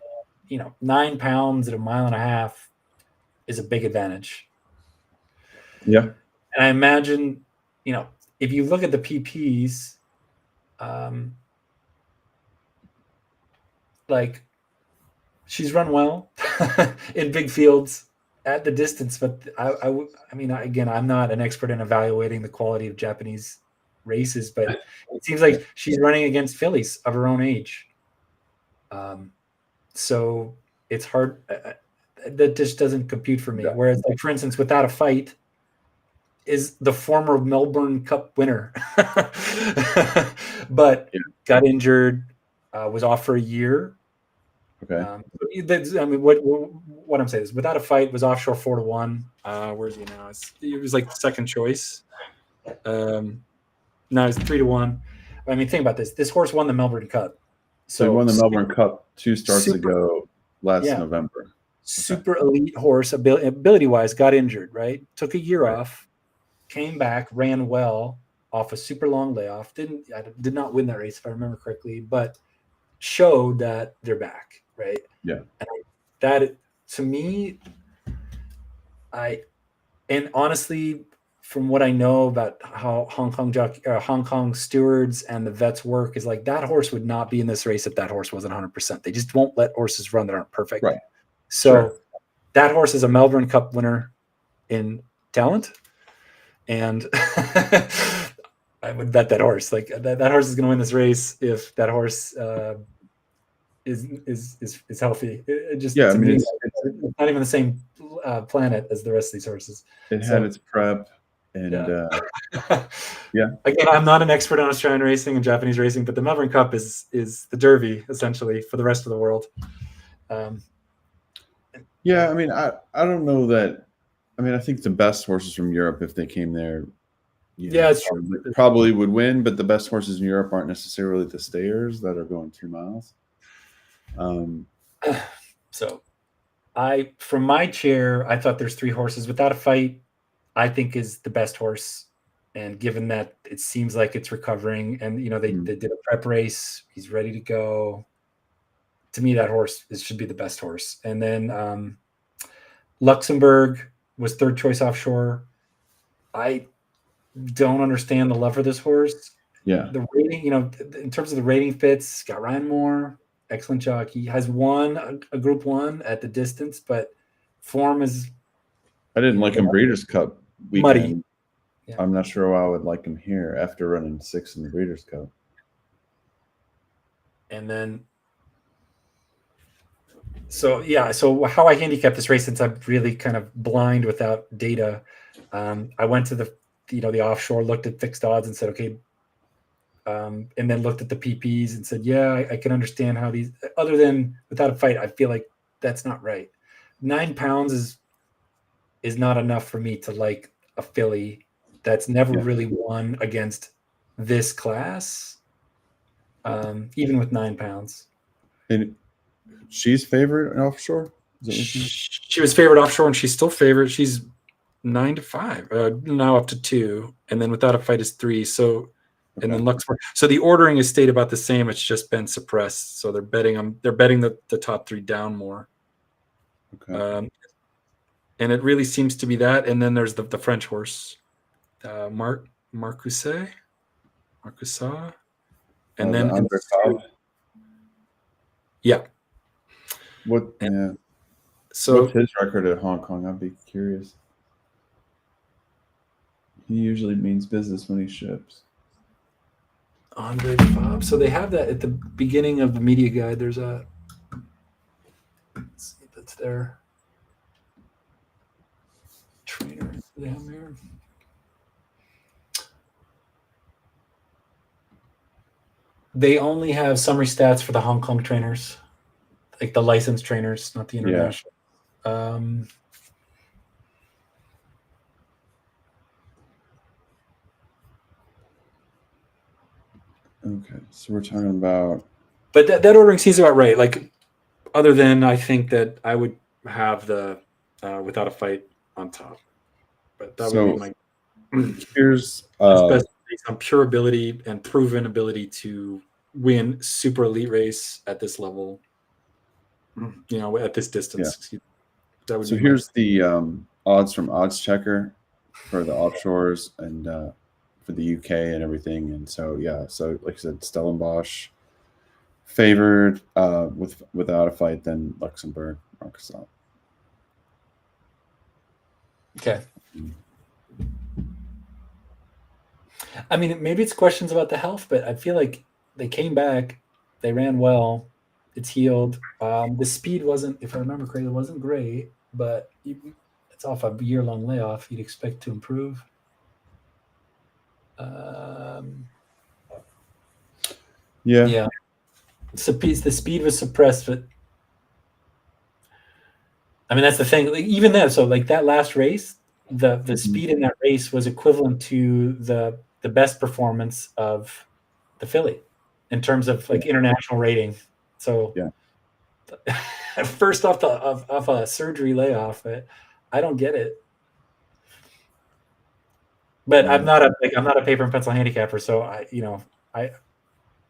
9 pounds at 1.5 miles is a big advantage. Yeah. And I imagine, if you look at the PPs, like she's run well in big fields at the distance, but I mean, again, I'm not an expert in evaluating the quality of Japanese races, but it seems like she's running against fillies of her own age. So it's hard. That just doesn't compute for me. Yeah. Whereas, like, for instance, Without a Fight is the former Melbourne Cup winner, but got injured, was off for a year. Okay. I mean, what I'm saying is, Without a Fight was offshore 4-1. Where's he now? It was like second choice. Now it's 3-1. I mean, think about this. This horse won the Melbourne Cup. So he won the Melbourne Cup 2 starts ago last November. Super elite horse, ability-wise, got injured, right? Took a year off, came back, ran well off a super long layoff. Did not win that race, if I remember correctly, but showed that they're back, right? Yeah. And that, to me, and honestly, from what I know about how Hong Kong stewards and the vets work, is like that horse would not be in this race if that horse wasn't 100%. They just won't let horses run that aren't perfect. Right. So that horse is a Melbourne Cup winner in talent, and I would bet that horse. Like that horse is going to win this race if that horse is healthy. It just I mean, it's not even the same planet as the rest of these horses. It had its prep. And again, I'm not an expert on Australian racing and Japanese racing, but the Melbourne Cup is the Derby essentially for the rest of the world. I mean, I don't know that. I mean, I think the best horses from Europe, if they came there, it's true. Probably would win. But the best horses in Europe aren't necessarily the stayers that are going 2 miles. So, from my chair, I thought there's 3 horses. Without a Fight, I think is the best horse, and given that it seems like it's recovering, and they did a prep race, he's ready to go. to me, that horse should be the best horse. And then Luxembourg was third choice offshore. I don't understand the love for this horse. Yeah. The rating, in terms of the rating fits, got Ryan Moore, excellent jockey, has won a Group 1 at the distance, but form is I didn't like him Breeders' Cup weekend. muddy. Yeah. I'm not sure why I would like him here after running 6 in the Breeders' Cup. And then, so how I handicap this race, since I'm really kind of blind without data, I went to the offshore, looked at fixed odds and said, okay, and then looked at the PPs and said, yeah, I can understand how these, other than Without a Fight, I feel like that's not right. 9 pounds is not enough for me to like a filly that's never really won against this class, even with 9 pounds. And she's favorite in offshore? She was favored offshore, and she's still favored. She's 9-5, now up to 2, and then Without a Fight is 3. So, and then Luxembourg. So the ordering has stayed about the same. It's just been suppressed. So they're betting the top 3 down more. Okay. And it really seems to be that. And then there's the French horse, Marcusset, and then yeah. So what's his record at Hong Kong? I'd be curious. He usually means business when he ships. Andre Bob. So they have that at the beginning of the media guide. There's let's see if that's there. Trainer. Do they have here? They only have summary stats for the Hong Kong trainers, like the licensed trainers, not the international. Yeah. Okay, so we're talking about. But that ordering seems about right. Like, other than I think that I would have the Without a Fight on top, but that would be my. Here's based on pure ability and proven ability to win super elite race at this level. At this distance. Yeah. That would so here's the odds from Odds Checker for the offshores and for the UK and everything. And so like I said, Stellenbosch favored Without a Fight, then Luxembourg, Marcusset. Okay. I mean, maybe it's questions about the health, but I feel like they came back, they ran well, it's healed. The speed wasn't, if I remember correctly, it wasn't great, but it's off a year-long layoff. You'd expect to improve. Yeah. So the speed was suppressed, but I mean, that's the thing. Like, even then, so like that last race, the speed in that race was equivalent to the best performance of the filly in terms of like international rating. So first off a surgery layoff, I don't get it. But I'm not a paper and pencil handicapper, so I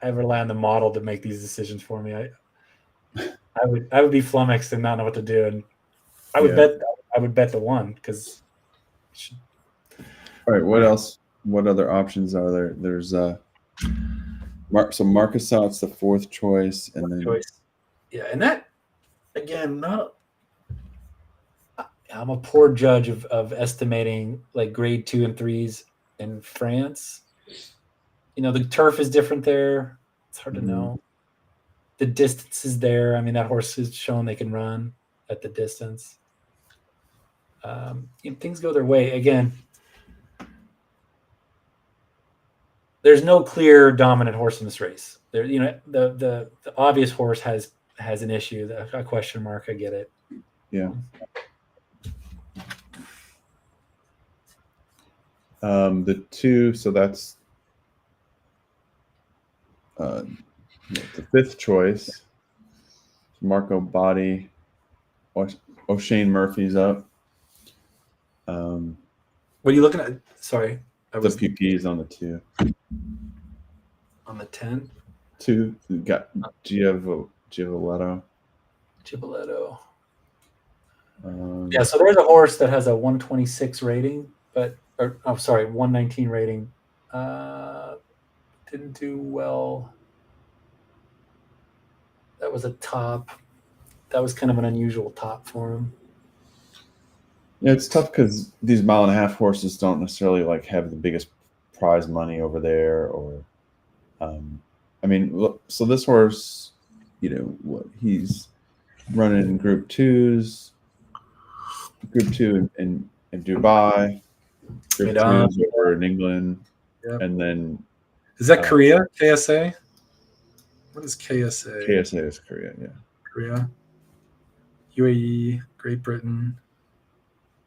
rely on the model to make these decisions for me. I would be flummoxed and not know what to do, and I would bet the 1 because. All right. What else? What other options are there? There's so Marcusset's the 4th choice, and then and that again, I'm a poor judge of estimating like grade 2 and 3s in France. The turf is different there. It's hard to know. The distance is there. I mean, that horse has shown they can run at the distance. Things go their way. Again, there's no clear dominant horse in this race. There, the obvious horse has an issue, a question mark. I get it. Yeah. The 2, so that's the 5th choice. Marco Body, O'Shane Murphy's up. What are you looking at? Sorry, the PPs on the 2. On the 10. 2 got Givoletto. Yeah, so there's a horse that has a 126 rating, but 119 rating. Didn't do well. That was a top. That was kind of an unusual top for him. Yeah, it's tough because these 1.5-mile horses don't necessarily like have the biggest prize money over there, or I mean, look, so this horse, he's running Group 2s, Group 2 in Dubai, Group 3s over in England, and then is that Korea? KSA? What is KSA? KSA is Korea, yeah. Korea, UAE, Great Britain.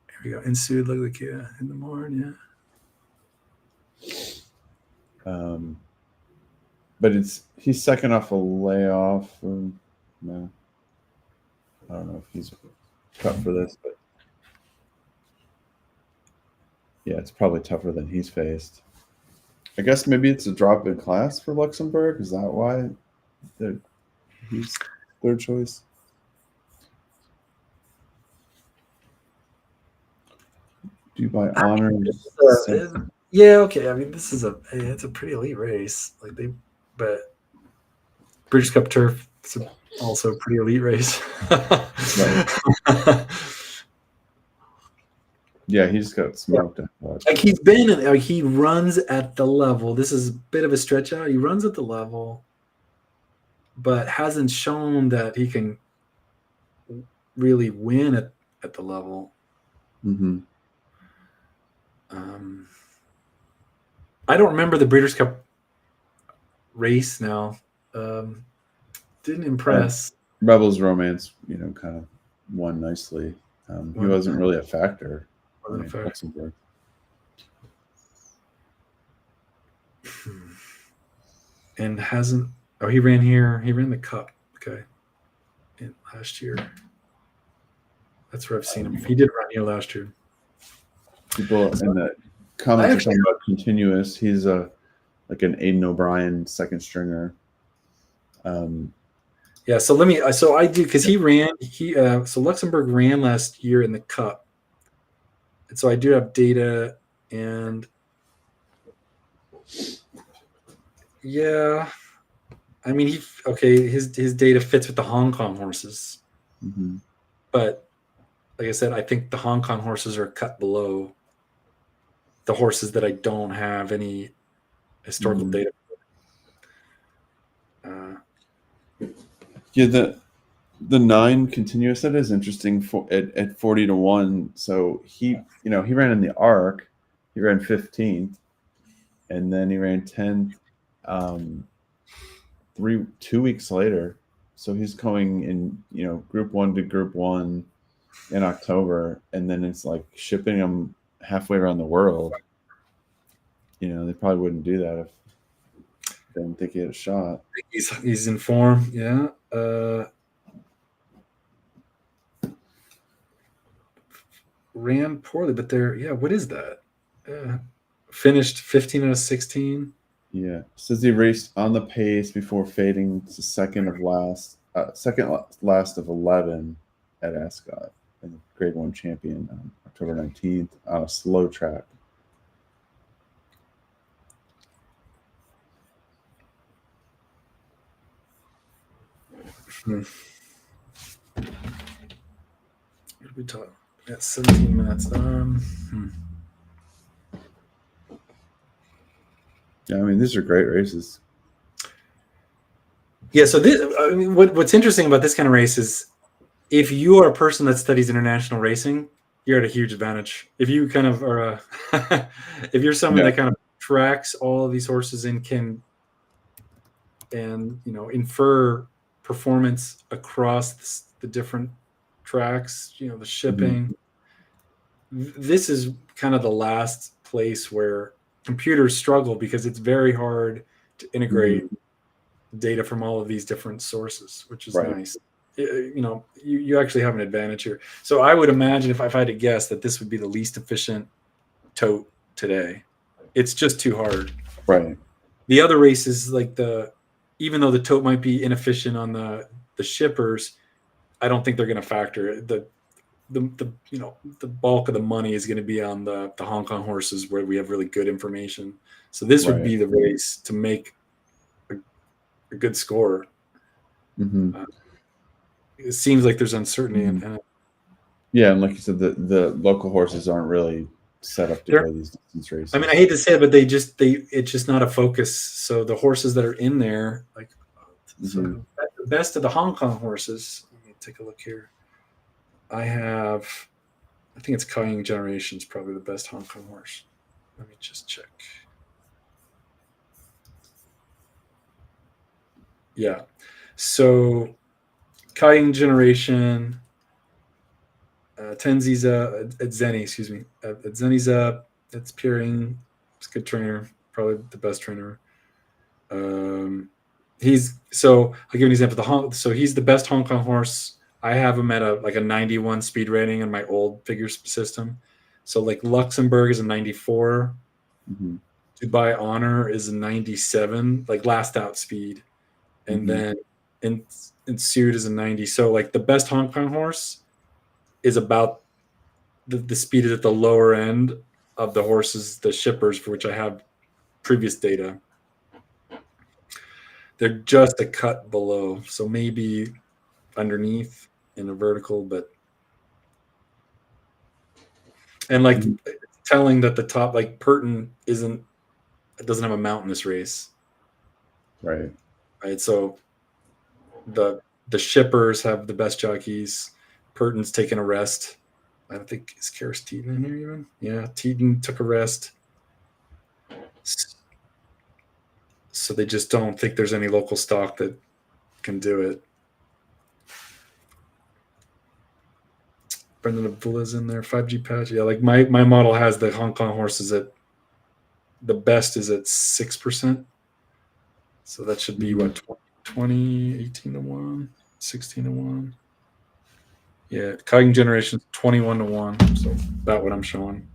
Here we go. Ensued, look like in the morning, yeah. But he's second off a layoff. No, I don't know if he's cut for this, but yeah, it's probably tougher than he's faced. I guess maybe it's a drop in class for Luxembourg. Is that why he's third choice? Dubai honors. Yeah, okay. I mean, this is it's a pretty elite race. But British Cup Turf is also a pretty elite race. Yeah, he just got smoked. Like he runs at the level. This is a bit of a stretch out. He runs at the level, but hasn't shown that he can really win at the level. Mm-hmm. I don't remember the Breeders' Cup race now. Didn't impress. Rebels Romance, kind of won nicely. He wasn't really a factor. Luxembourg. And hasn't. Oh, he ran here. He ran the Cup. Okay. Last year. That's where I've seen him. He did run here last year. People in the comments are talking about continuous. He's like an Aidan O'Brien second stringer. Yeah, so I do, because so Luxembourg ran last year in the Cup, and so I do have data, and yeah, I mean his data fits with the Hong Kong horses, but like I said, I think the Hong Kong horses are cut below the horses that I don't have any historical data. Yeah, the 9 continuous set is interesting at 40-1. So he ran in the Arc, he ran 15th, and then he ran 10th 2 weeks later. So he's going in Group 1 to Group 1 in October, and then it's like shipping him halfway around the world. They probably wouldn't do that if they didn't think he had a shot. He's in form, yeah. Ran poorly, but what is that? Finished 15 out of 16. Yeah, says he raced on the pace before fading to second last of 11 at Ascot, and Grade 1 champion on October 19th on a slow track. What did we talk? At 17 minutes. Yeah, I mean, these are great races. Yeah, so what's interesting about this kind of race is if you are a person that studies international racing, you're at a huge advantage. If you kind of are if you're someone that kind of tracks all of these horses and can infer performance across the different tracks, the shipping. This is kind of the last place where computers struggle, because it's very hard to integrate data from all of these different sources, which is nice. You actually have an advantage here. So I would imagine, if I had to guess, that this would be the least efficient tote today. It's just too hard. Right. The other races, like even though the tote might be inefficient on the the shippers, I don't think they're going to factor the bulk of the money is going to be on the Hong Kong horses where we have really good information. So this would be the race to make a good score. It seems like there's uncertainty in it. Yeah, and like you said, the local horses aren't really set up to go these distance races. I mean, I hate to say it, but it's just not a focus. So the horses that are in there, like so the best of the Hong Kong horses. Let me take a look here. I think it's Cayenne Generation's probably the best Hong Kong horse. Let me just check. Yeah. So Cayenne Generation, Tenziza, Edzeni, excuse me. Edzeni's up. It's Peering. It's a good trainer, probably the best trainer. I'll give you an example. So he's the best Hong Kong horse. I have him at a 91 speed rating in my old figure system. So like Luxembourg is a 94. Dubai Honor is a 97, like last out speed. And then Ensued is a 90. So like the best Hong Kong horse is about the speed is at the lower end of the horses, the shippers for which I have previous data. They're just a cut below. So maybe underneath in a vertical, and like telling that the top, like Purton doesn't have a mountainous race. Right. So the shippers have the best jockeys. Purton's taking a rest. I don't think is Karis Teaton in here even. Yeah, Teaton took a rest. So they just don't think there's any local stock that can do it. Brendan Abdullah's in there. 5G patch. Yeah, like my model has the Hong Kong horses at the best is at 6%. So that should be what 20, 18 to 1, 16 to 1. Yeah, Cayenne Generation's 21 to 1. So about what I'm showing.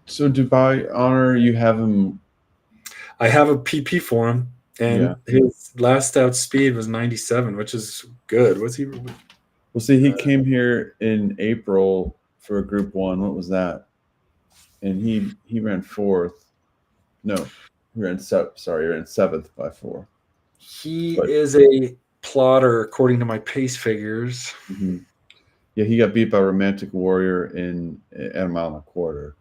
So Dubai Honor, you have him. I have a PP for him, and his last out speed was 97, which is good. What's he? Well, see, he came here in April for a Group 1. What was that? And he ran 4th. No, he ran 7th by 4. He is a plotter according to my pace figures. Yeah, he got beat by Romantic Warrior at a mile and a quarter.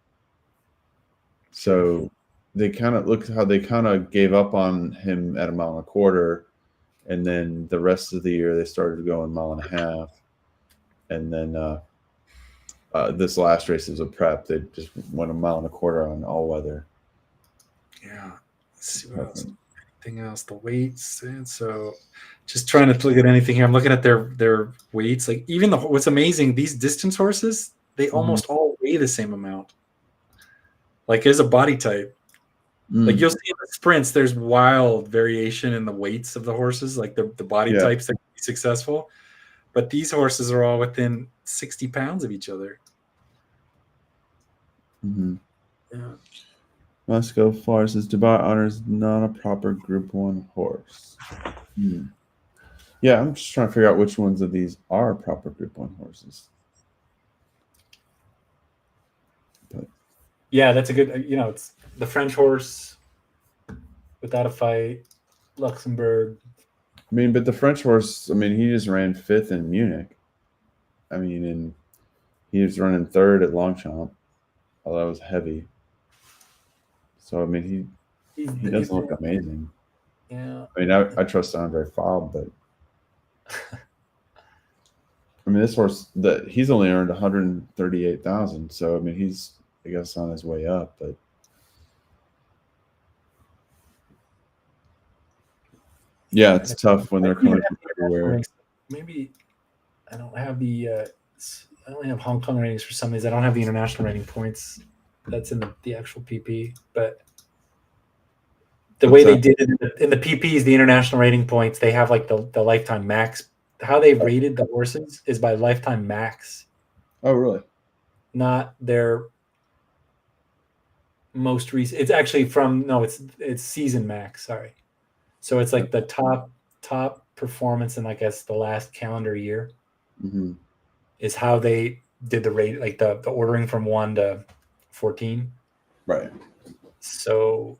So they kind of gave up on him at a mile and a quarter, and then the rest of the year they started going mile and a half, and then this last race was a prep. They just went a mile and a quarter on all weather. Yeah, let's see what else. Anything else? The weights, and so just trying to look at anything here. I'm looking at their weights. Like even what's amazing, these distance horses, they almost all weigh the same amount. Like there's a body type. Like you'll see in the sprints, there's wild variation in the weights of the horses, like the body types that can be successful. But these horses are all within 60 pounds of each other. Yeah. Moscow Far says Dubai Honor is not a proper Group 1 horse. Yeah, I'm just trying to figure out which ones of these are proper Group 1 horses. But yeah, that's a good. It's the French horse without a fight, Luxembourg. I mean, but the French horse, he just ran 5th in Munich. And he was running 3rd at Longchamp, although it was heavy. So, he doesn't look amazing. Yeah. I trust Andre Faub, but this horse he's only earned 138,000. So, he's, I guess, on his way up, but yeah, it's tough when they're coming from everywhere. Maybe I don't have I only have Hong Kong ratings for some of these. I don't have the international rating points. That's in the actual PP, but the way they did it in the PPs, the international rating points, they have like the lifetime max. How they rated the horses is by lifetime max. Oh, really? Not their most recent. It's actually it's season max. Sorry. So it's like the top performance in, I guess, the last calendar year Mm-hmm. is how they did the rate, like the ordering from 1 to 14. Right. So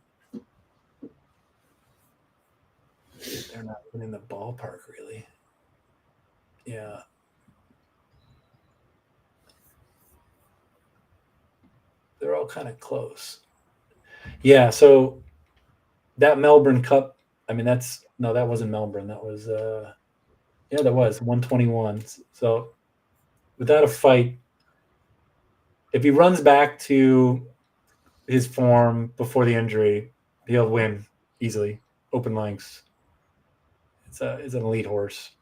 they're not even in the ballpark, really. Yeah. They're all kind of close. Yeah, so that Melbourne Cup, I mean, that wasn't Melbourne. That was, that was 121. So without a fight, if he runs back to his form before the injury, he'll win easily. Open lengths. It's an elite horse.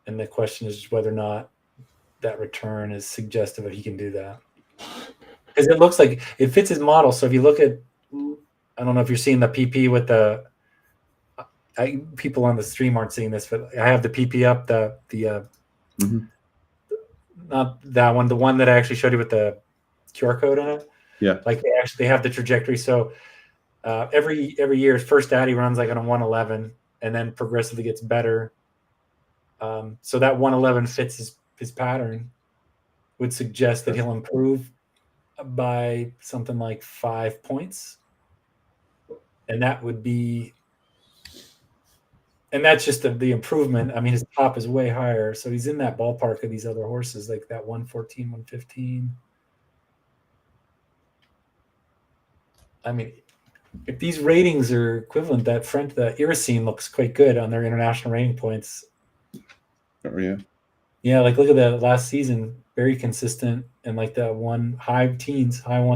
And the question is whether or not that return is suggestive of he can do that. Because it looks like it fits his model. So if you look at, I don't know if you're seeing the PP with the, people on the stream aren't seeing this, but I have the PP up, Mm-hmm. not that one, the one that I actually showed you with the QR code on it. Yeah. Like they actually have the trajectory. So every year, his first out he runs like on a 111 and then progressively gets better. So that 111 fits his pattern, would suggest that he'll improve by something like 5 points. And that would be, and that's just the improvement. I mean, his top is way higher. So he's in that ballpark of these other horses, like that 114, 115. I mean, if these ratings are equivalent, the Iracine looks quite good on their international rating points. Oh, yeah. Yeah, like look at that last season, very consistent, and like the high 1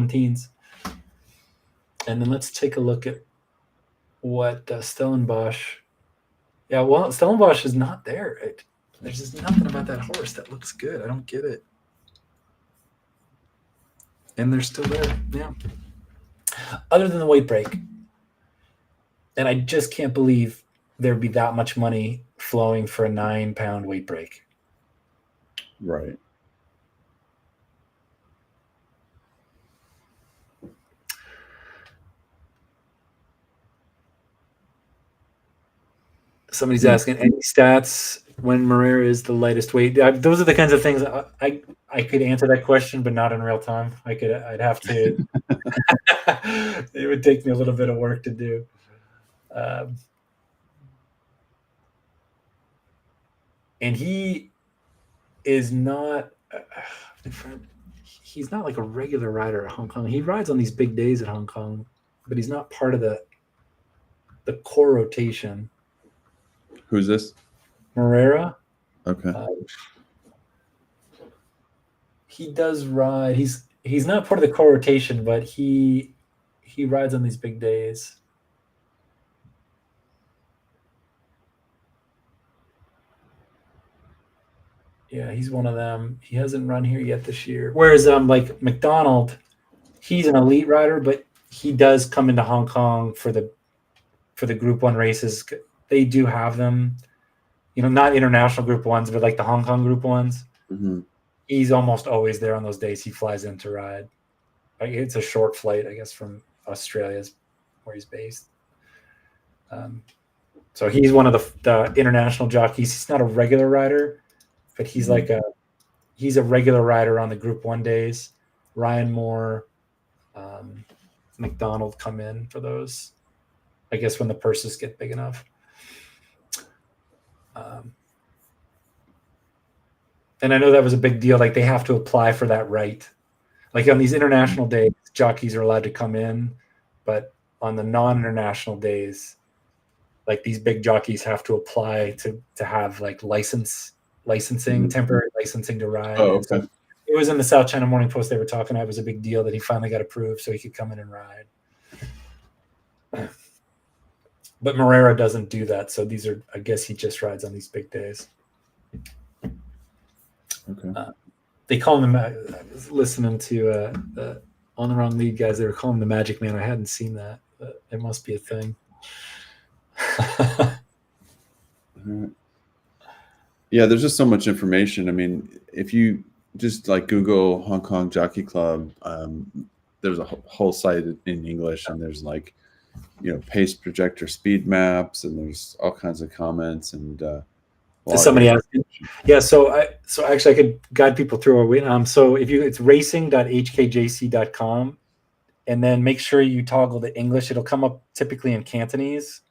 teens. And then let's take a look at what Stellenbosch. Yeah, well, Stellenbosch is not there. There's just nothing about that horse that looks good. I don't get it. And they're still there. Yeah. Other than the weight break. And I just can't believe there would be that much money flowing for a 9-pound weight break. Right. Somebody's asking any stats when Moreira is the lightest weight. Those are the kinds of things I could answer that question, but not in real time. I'd have to. It would take me a little bit of work to do. And he is not. He's not like a regular rider at Hong Kong. He rides on these big days at Hong Kong, but he's not part of the core rotation. Who's this? Moreira. Okay. He does ride. He's not part of the core rotation, but he rides on these big days. Yeah, he's one of them. He hasn't run here yet this year. Whereas like McDonald, he's an elite rider, but he does come into Hong Kong for the Group 1 races. They do have them, not international Group 1s, but like the Hong Kong Group 1s. Mm-hmm. He's almost always there on those days. He flies in to ride. Like, it's a short flight, I guess, from Australia, where he's based. So he's one of the international jockeys. He's not a regular rider, but he's like he's a regular rider on the Group 1 days. Ryan Moore, McDonald come in for those, I guess, when the purses get big enough. And I know that was a big deal. Like, they have to apply for that right. Like on these international days, jockeys are allowed to come in, but on the non-international days, like these big jockeys have to apply to have like licensing, temporary licensing to ride. Oh, okay. So it was in the South China Morning Post. They were talking about it was a big deal that he finally got approved so he could come in and ride. But Moreira doesn't do that. So these are, I guess he just rides on these big days. Okay. They call him, I was listening to On the Wrong Lead guys. They were calling him the Magic Man. I hadn't seen that, but it must be a thing. Yeah, there's just so much information. I mean, if you just like Google Hong Kong Jockey Club, there's a whole site in English, and there's like pace projector speed maps, and there's all kinds of comments and somebody asking. Yeah, so actually I could guide people through it. So it's racing.hkjc.com, and then make sure you toggle to English. It'll come up typically in Cantonese.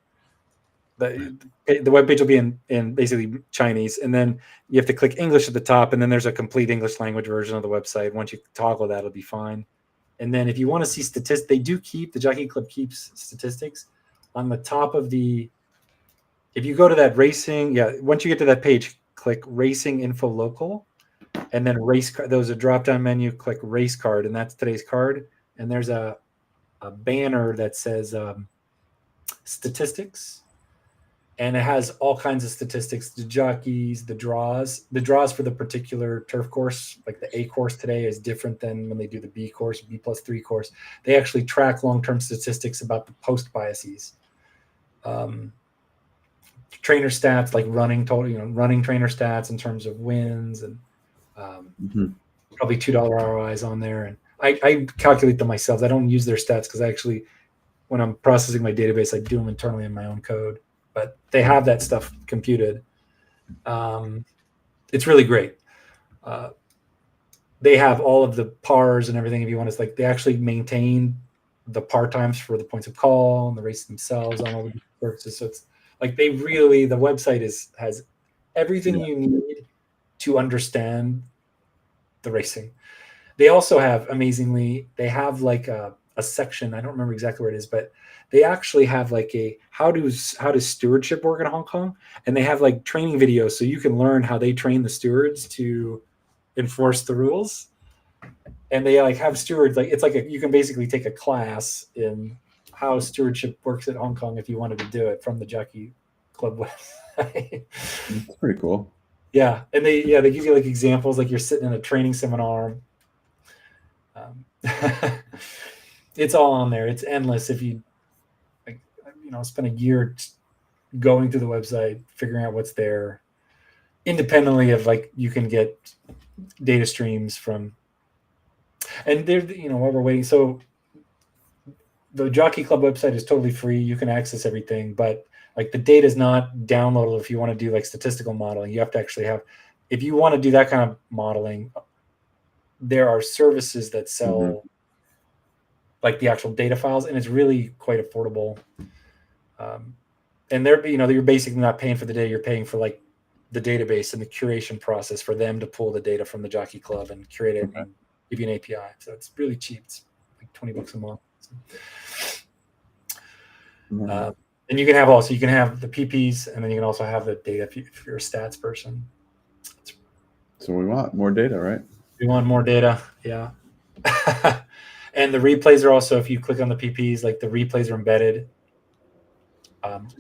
The webpage will be in basically Chinese, and then you have to click English at the top, and then there's a complete English language version of the website. Once you toggle that, it'll be fine. And then if you want to see statistics, the Jockey Club keeps statistics on the top of if you go to that racing, once you get to that page, click Racing Info Local, and then race card. There's a drop-down menu, click Race Card, and that's today's card. And there's a banner that says statistics. And it has all kinds of statistics, the jockeys, the draws for the particular turf course. Like the A course today is different than when they do the B course, B+3 course. They actually track long-term statistics about the post biases. Trainer stats, like running trainer stats in terms of wins, and probably $2 ROIs on there. And I calculate them myself. I don't use their stats because when I'm processing my database, I do them internally in my own code. But they have that stuff computed. It's really great. They have all of the pars and everything. If you want to, they actually maintain the par times for the points of call and the races themselves on all the courses. So it's the website has everything you need to understand the racing. They also have, amazingly, they have a section. I don't remember exactly where it is, but they actually have how does stewardship work in Hong Kong, and they have training videos so you can learn how they train the stewards to enforce the rules. And they have stewards, you can basically take a class in how stewardship works at Hong Kong if you wanted to do it from the Jockey Club website. That's pretty cool. Yeah, and they give you examples, you're sitting in a training seminar. It's all on there. It's endless. If you spend a year going through the website, figuring out what's there, independently of you can get data streams from. And there, while we're waiting, so the Jockey Club website is totally free. You can access everything, but the data is not downloadable if you want to do statistical modeling. You have to actually have, if you want to do that kind of modeling, there are services that sell the actual data files, and it's really quite affordable. And you're basically not paying for the data. You're paying for the database and the curation process for them to pull the data from the Jockey Club and curate it and give you an API. So it's really cheap. It's $20 a month. And you can have the PPs, and then you can also have the data if you're a stats person. So we want more data, right? We want more data, yeah. And the replays are also, if you click on the PPs, the replays are embedded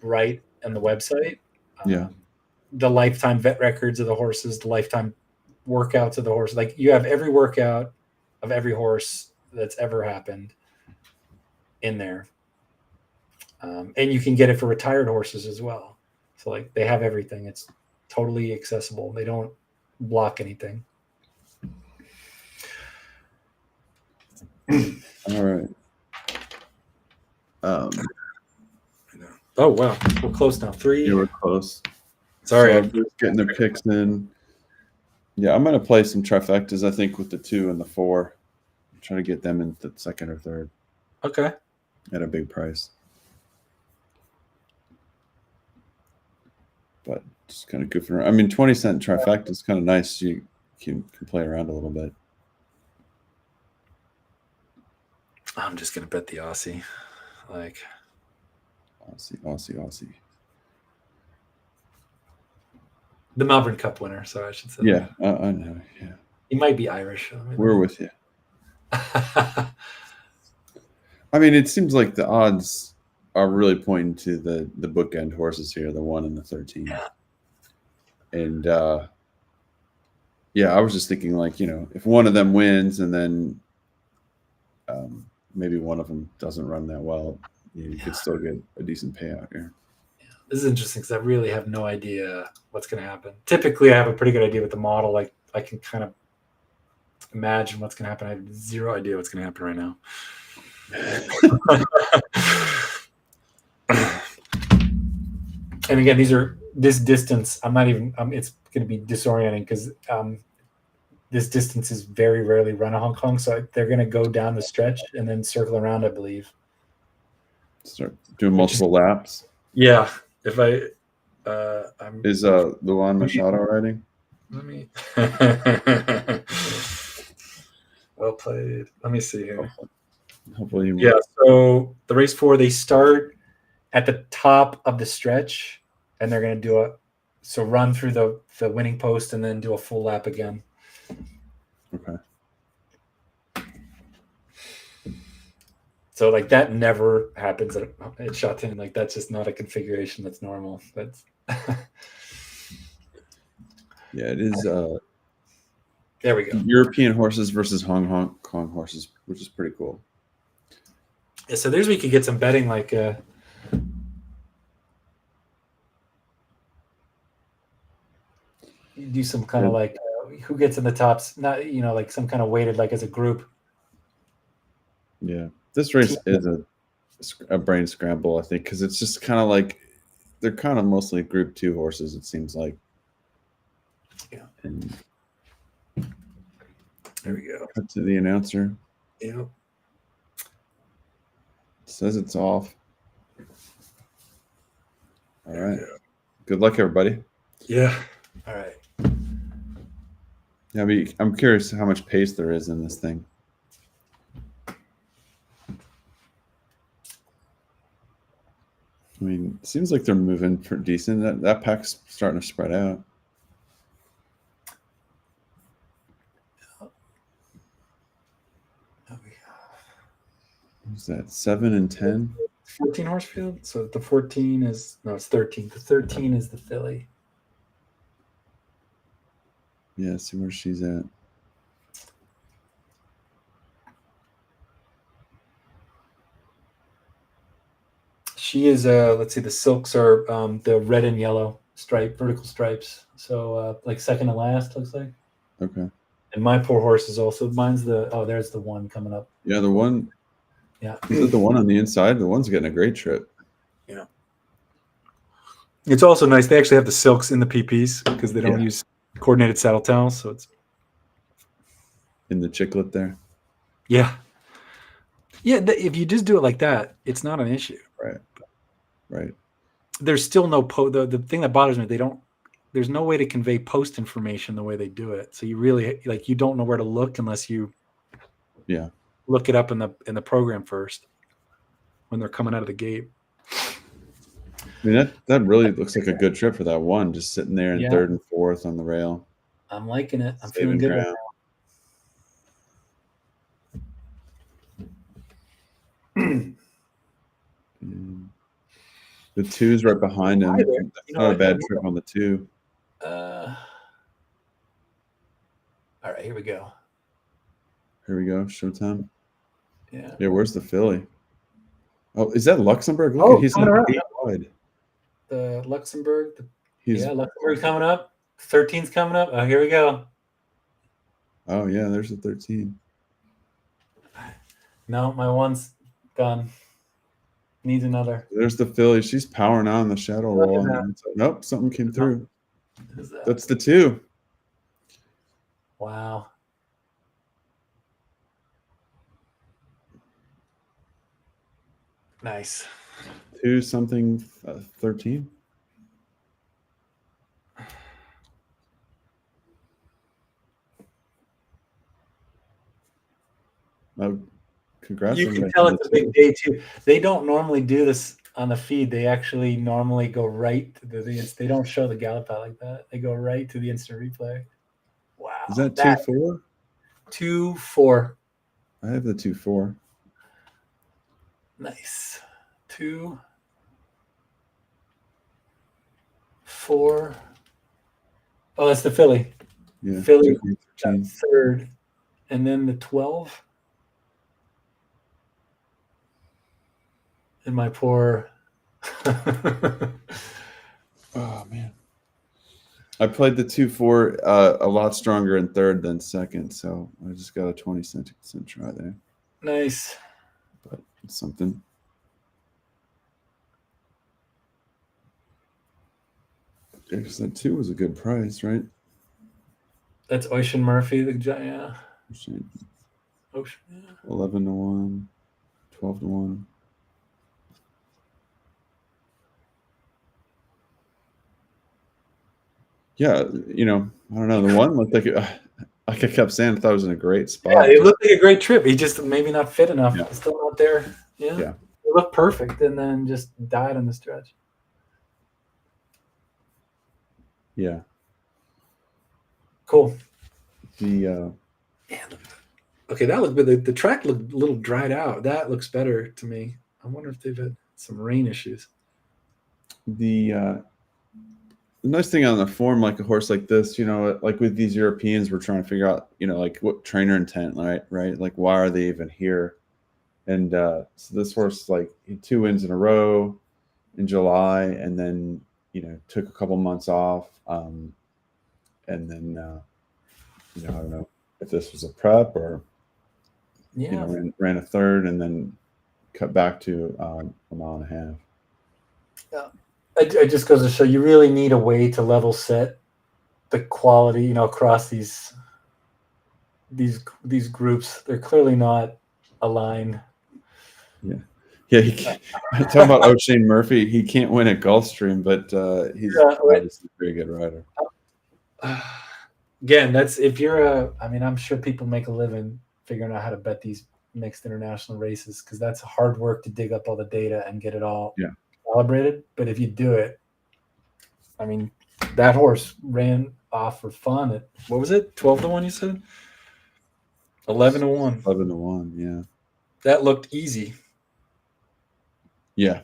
right in the website. The lifetime vet records of the horses, the lifetime workouts of the horse. You have every workout of every horse that's ever happened in there. And you can get it for retired horses as well. So they have everything. It's totally accessible. They don't block anything. All right. Oh wow, we're close now. 3. Yeah, we're close. Sorry, so I'm just getting their picks in. Yeah, I'm gonna play some trifectas. I think with the 2 and the 4. I'm trying to get them in the second or third. Okay. At a big price. But just kind of goofing around. I mean, 20-cent trifecta is kind of nice. You can play around a little bit. I'm just gonna bet the Aussie, Aussie. The Melbourne Cup winner. Sorry, I should say. Yeah, I know. Yeah, he might be Irish. We're with you. I mean, it seems like the odds are really pointing to the bookend horses here, the 1 and the 13. Yeah. And I was just thinking, if one of them wins and then maybe one of them doesn't run that well, you could still get a decent payout here. Yeah. This is interesting because I really have no idea what's going to happen. Typically, I have a pretty good idea with the model. I can kind of imagine what's going to happen. I have zero idea what's going to happen right now. And again, these are this distance. I'm not even. It's going to be disorienting because this distance is very rarely run a Hong Kong. So they're going to go down the stretch and then circle around, I believe. Start doing multiple laps. Yeah. If Is Luan Machado riding? Let me. Well played. Let me see here. Hopefully, you will. Yeah. So the race 4, they start at the top of the stretch, and they're going to do run through the winning post and then do a full lap again. Okay. So like that never happens at Shotton. Like that's just not a configuration that's normal. That's yeah, it is. There we go. European horses versus Hong Kong horses, which is pretty cool. Yeah, so there's where you could get some betting, like you do some kind of like who gets in the tops, not like some kind of weighted like as a group. Yeah, this race is a brain scramble, I think, because it's just kind of like they're kind of mostly Group 2 horses. It seems like. Yeah. And there we go. Cut to the announcer. Yep. Says it's off. All right. Good luck, everybody. Yeah. All right. Yeah, I'm curious how much pace there is in this thing. I mean, it seems like they're moving pretty decent. That pack's starting to spread out. What's that? 7 and 10? 14 horse field. So the 14 is it's 13. The 13 is the filly. Yeah, see where she's at. She is let's see, the silks are the red and yellow vertical stripes. So like second to last, looks like. Okay. And my poor horse is also there's the one coming up. Yeah, the one. Yeah. Is it the one on the inside? The one's getting a great trip. Yeah. It's also nice. They actually have the silks in the PPs because they don't use coordinated saddle towels. So it's in the chiclet there. Yeah. Yeah. If you just do it like that, it's not an issue. Right. There's still no the thing that bothers me, there's no way to convey post information the way they do it. So you really you don't know where to look unless you look it up in the program first when they're coming out of the gate. I mean, that really looks like a good trip for that one, just sitting there in third and fourth on the rail. I'm liking it. I'm feeling good right now. The 2's right behind him. That's not a bad trip on the 2. All right, here we go. Showtime. Yeah. Yeah, where's the filly? Oh, is that Luxembourg? Look, he's like 8 wide. The Luxembourg. Luxembourg's coming up. 13's coming up. Oh, here we go. Oh, yeah, there's the 13. No, my one's done. Needs another. There's the filly. She's powering on the shadow roll. Nope, something came through. That's the 2. Wow. Nice. 2 something 13. Congrats. You can tell it's a big day too. They don't normally do this on the feed. They actually normally go right to they don't show the gallop out like that. They go right to the instant replay. Wow. Is that 2-4? 2-4. I have the 2-4. Nice. 2-4. Oh, that's the filly. Yeah. Filly got third. And then the 12. And my poor. Oh, man. I played the 2-4 a lot stronger in third than second, so I just got a 20% try there. Nice. But it's something. Because that 2 was a good price, right? That's Ocean Murphy, yeah. Ocean, Ocean, yeah. 11 to 1, 12 to 1. Yeah, you know, I don't know. The one looked like like I kept saying, I thought it was in a great spot. Yeah, it looked like a great trip. He just maybe not fit enough. Yeah. Still not there. Yeah. Yeah. It looked perfect and then just died on the stretch. Yeah. Cool. The okay, that looked good. The track looked a little dried out. That looks better to me. I wonder if they've had some rain issues. the nice thing on the form, like a horse like this, you know, like with these Europeans, we're trying to figure out, you know, like what trainer intent, right? Like, why are they even here? And so this horse, like, 2 wins in a row in July, and then, you know, took a couple months off, and then, you know, I don't know if this was a prep or, you know, ran a third and then cut back to a mile and a half. Yeah. It just goes to show you really need a way to level set the quality, you know, across these groups. They're clearly not aligned. Yeah. Talking about O'Shane Murphy, he can't win at Gulfstream, but he's obviously a very good rider. Again, that's if you're I mean, I'm sure people make a living figuring out how to bet these mixed international races because that's hard work to dig up all the data and get it all calibrated. But if you do it, I mean, that horse ran off for fun at what was it? 12 to 1, you said? 11 to 1. 11 to 1, yeah. That looked easy. Yeah.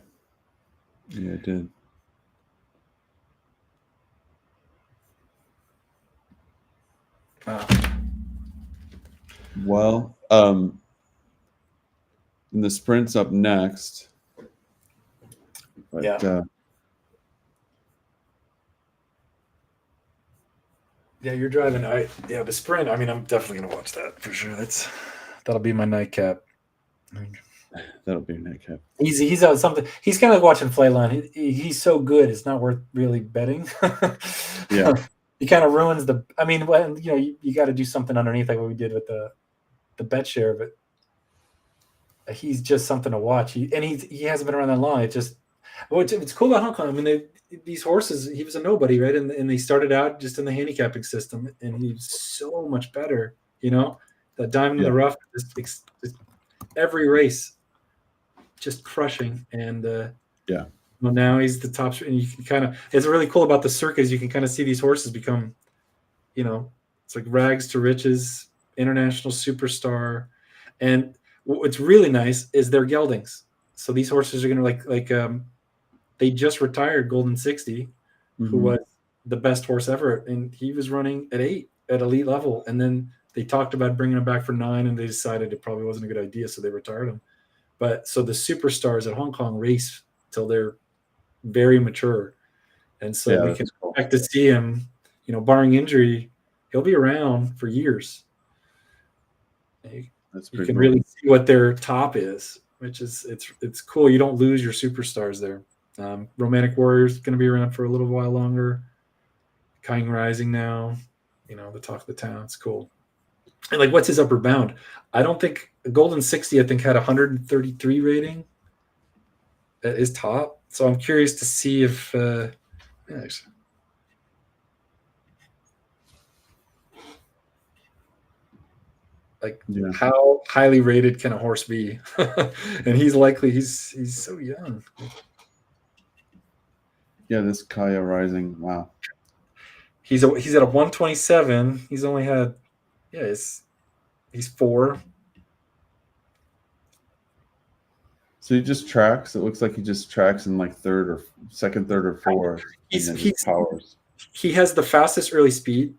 Yeah, it did. Well, and the sprint's up next. But, yeah, you're driving. The sprint. I mean, I'm definitely gonna watch that for sure. That'll be my nightcap. That'll be a nightcap. He's out something. He's kind of like watching Flightline. He's so good. It's not worth really betting. Yeah. He kind of ruins the. I mean, when you know you got to do something underneath like what we did with the BetShare, but he's just something to watch. He hasn't been around that long. It's cool about Hong Kong. I mean, these horses. He was a nobody, right? And they started out just in the handicapping system, and he's so much better. You know, that diamond in the rough. Just every race, just crushing. And well, now he's the top. And you can kind of. It's really cool about the circuit is you can kind of see these horses become, you know, it's like rags to riches, international superstar, and what's really nice is their geldings. So these horses are going to they just retired Golden 60, who was the best horse ever, and he was running at 8 at elite level, and then they talked about bringing him back for 9, and they decided it probably wasn't a good idea, so they retired him. But so the superstars at Hong Kong race till they're very mature, and so we can expect to see him, you know, barring injury, he'll be around for years. You can really see what their top is, which is it's cool. You don't lose your superstars there. Romantic Warrior's going to be around for a little while longer. Kying Rising now, you know, the talk of the town. It's cool. And like, what's his upper bound? I don't think Golden 60. I think had 133 rating at his top. So I'm curious to see if. How highly rated can a horse be? And he's so young. Yeah, this Kaya Rising, wow. He's at a 127. He's only had, he's 4. So he just tracks. It looks like he just tracks in like second, third, or fourth. He powers. He has the fastest early speed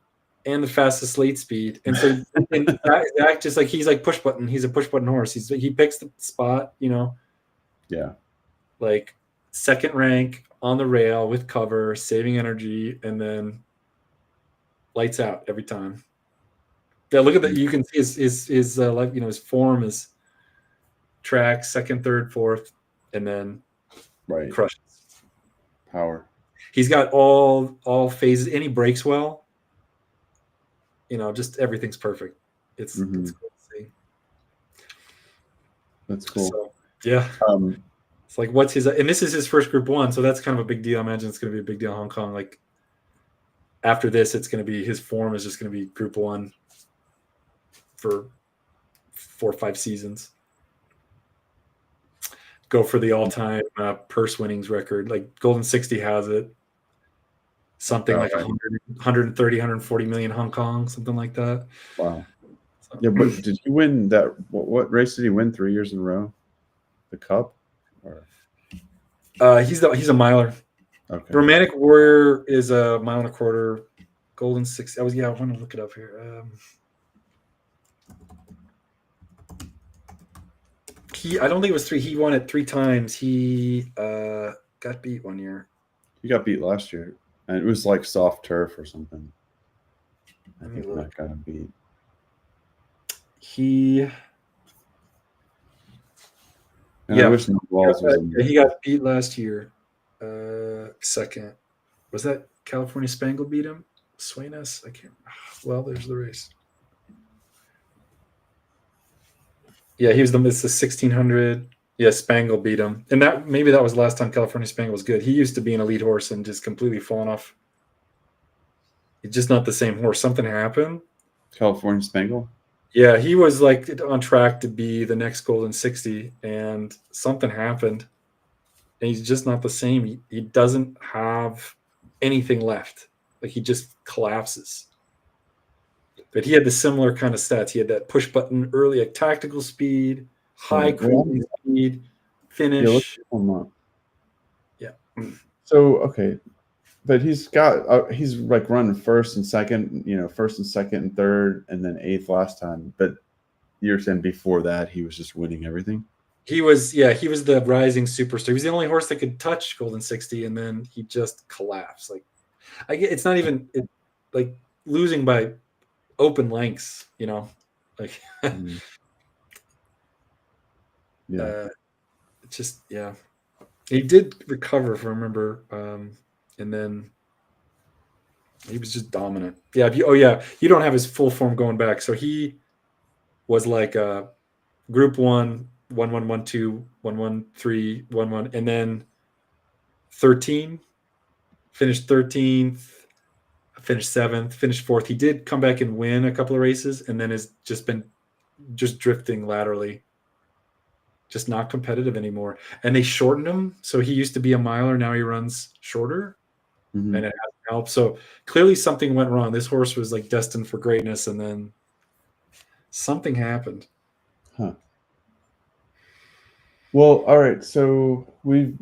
and the fastest late speed, and so that just like he's like push button. He's a push button horse. He picks the spot, you know. Yeah. Like second rank on the rail with cover, saving energy, and then lights out every time. Yeah, look at that. You can see his like, you know, his form is track second, third, fourth, and then crushes power. He's got all phases, and he breaks well. Just everything's perfect. It's cool to see. That's cool. So, yeah. It's like, what's his, and this is his first Group 1, so that's kind of a big deal. I imagine it's going to be a big deal in Hong Kong. Like, after this, it's going to be, his form is just going to be Group 1 for 4 or 5 seasons. Go for the all-time purse winnings record. Like, Golden 60 has it. Something like 130, 140 million Hong Kong, something like that. Wow. So. Yeah, but did he win that? What race did he win 3 years in a row? The Cup? Or? He's a miler. Okay. The Romantic Warrior is a 1.25 miles. Golden 60. I want to look it up here. I don't think it was 3. He won it 3 times. He got beat one year. He got beat last year, and it was like soft turf or something. I think that got him beat. I wish no balls was in there. He got beat last year. Second. Was that California Spangle beat him? Swainess? I can't. Well, there's the race. Yeah, it's the 1600. Yeah, Spangle beat him. And maybe that was the last time California Spangle was good. He used to be an elite horse and just completely fallen off. It's just not the same horse. Something happened. California Spangle? Yeah, he was like on track to be the next Golden 60, and something happened. And he's just not the same. He doesn't have anything left. Like, he just collapses. But he had the similar kind of stats. He had that push button early, like tactical speed, high cruising speed, finish. Yeah. So, okay. But he's like running first and second and third, and then 8th last time. But you're saying before that he was just winning everything? He was the rising superstar. He was the only horse that could touch Golden 60, and then he just collapsed. Like, it's not even like losing by open lengths, like he did recover, if I remember, and then he was just dominant. You don't have his full form going back, so he was like Group 1, 1-1-1-2, 1-1-3, 1-1, and then 13, finished 13th, finished 7th, finished 4th. He did come back and win a couple of races, and then has just been drifting laterally, just not competitive anymore. And they shortened him, so he used to be a miler, now he runs shorter, and it hasn't helped. So clearly something went wrong. This horse was like destined for greatness, and then something happened. Huh. Well, all right. So we've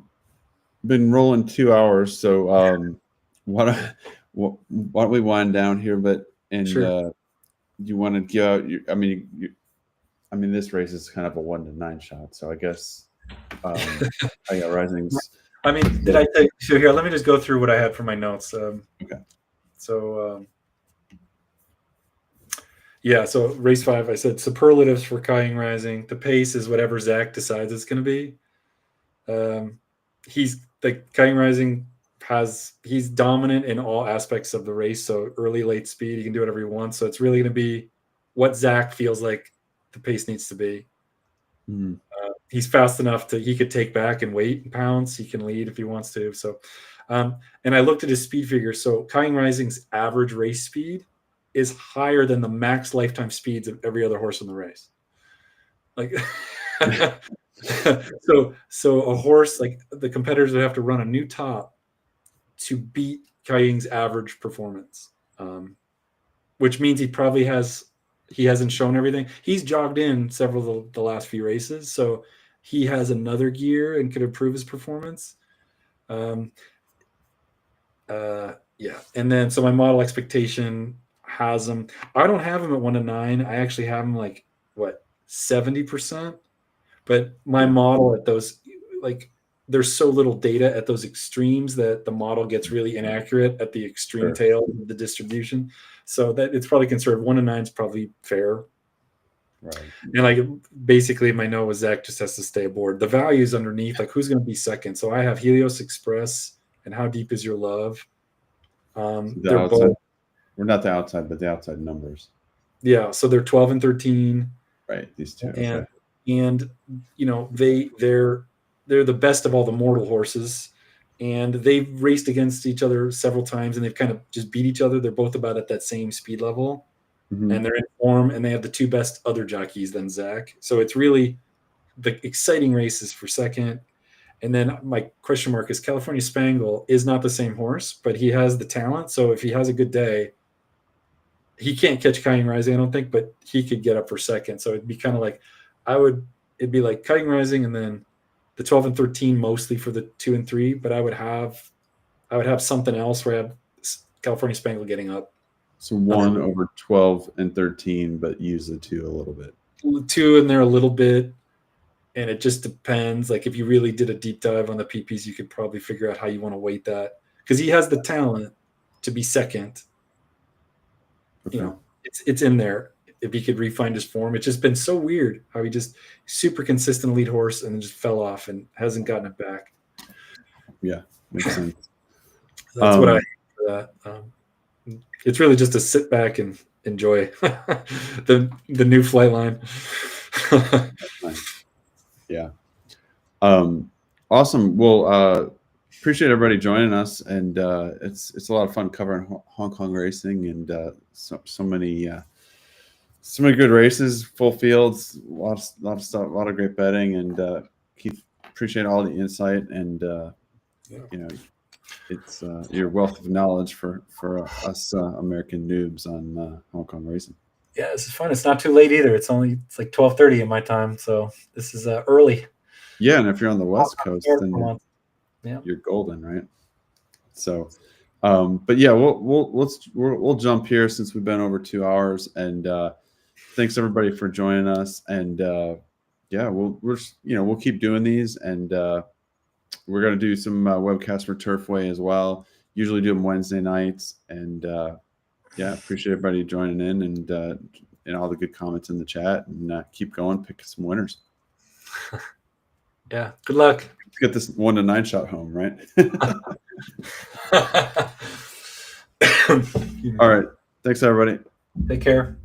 been rolling 2 hours. So why don't we wind down here? Sure. You want to give out? I mean, this race is kind of a 1 to 9 shot. So I guess I got Risings. I mean, did I take? So here, let me just go through what I had for my notes. Okay. So. So race 5, I said superlatives for Kaiying Rising. The pace is whatever Zach decides it's going to be. He's like Kaiying Rising he's dominant in all aspects of the race. So early, late speed, he can do whatever he wants. So it's really going to be what Zach feels like the pace needs to be. He's fast enough he could take back and wait and pounce. He can lead if he wants to. So, and I looked at his speed figure. So Kaiying Rising's average race speed is higher than the max lifetime speeds of every other horse in the race. Like, so a horse, like, the competitors would have to run a new top to beat Kaiying's average performance, which means he hasn't shown everything. He's jogged in several of the last few races, so he has another gear and could improve his performance. And then so my model expectation has him. I don't have him at 1 to 9. I actually have him like 70%. But my model at those, like, there's so little data at those extremes that the model gets really inaccurate at the extreme tail of the distribution. So that it's probably conservative. 1 to 9 is probably fair. Right. And like basically my note was Zach just has to stay aboard. The values underneath, like who's going to be second. So I have Helios Express and how deep is your love. They're outside, both. We're not the outside, but the outside numbers. Yeah, so they're 12 and 13. Right, these two. And you know, they're the best of all the mortal horses, and they've raced against each other several times, and they've kind of just beat each other. They're both about at that same speed level, and they're in form, and they have the two best other jockeys than Zach. So it's really the exciting races for second. And then my question mark is California Spangle is not the same horse, but he has the talent. So if he has a good day, he can't catch Cutting Rising, I don't think, but he could get up for second. So it'd be kind of like, it'd be like Cutting Rising and then the 12 and 13 mostly for the 2 and 3, but I would have something else where I have California Spangle getting up. So 1 over 12 and 13, but use the 2 a little bit. 2 in there a little bit. And it just depends. Like if you really did a deep dive on the PPs, you could probably figure out how you want to weight that, because he has the talent to be second. Okay. You know, it's in there. If he could refine his form, it's just been so weird how he just super consistent lead horse and then just fell off and hasn't gotten it back. Yeah, makes sense. That's what I think for that. It's really just to sit back and enjoy the new flight line. Nice. Yeah. Awesome. Well, appreciate everybody joining us, and it's a lot of fun covering Hong Kong racing, and so many good races, full fields, a lot of stuff, a lot of great betting, and Keith, appreciate all the insight, and you know, it's your wealth of knowledge for us American noobs on Hong Kong racing. Yeah, this is fun. It's not too late either. It's like 12:30 in my time, so this is early. Yeah, and if you're on the West Coast, then you're golden, right? So, but yeah, we'll jump here since we've been over 2 hours, and thanks everybody for joining us, and yeah, we'll keep doing these, and we're gonna do some webcasts for Turfway as well. Usually do them Wednesday nights, and yeah, appreciate everybody joining in, and all the good comments in the chat, and keep going, pick some winners. Yeah, good luck. Let's get this 1 to 9 shot home, right? All right, thanks everybody. Take care.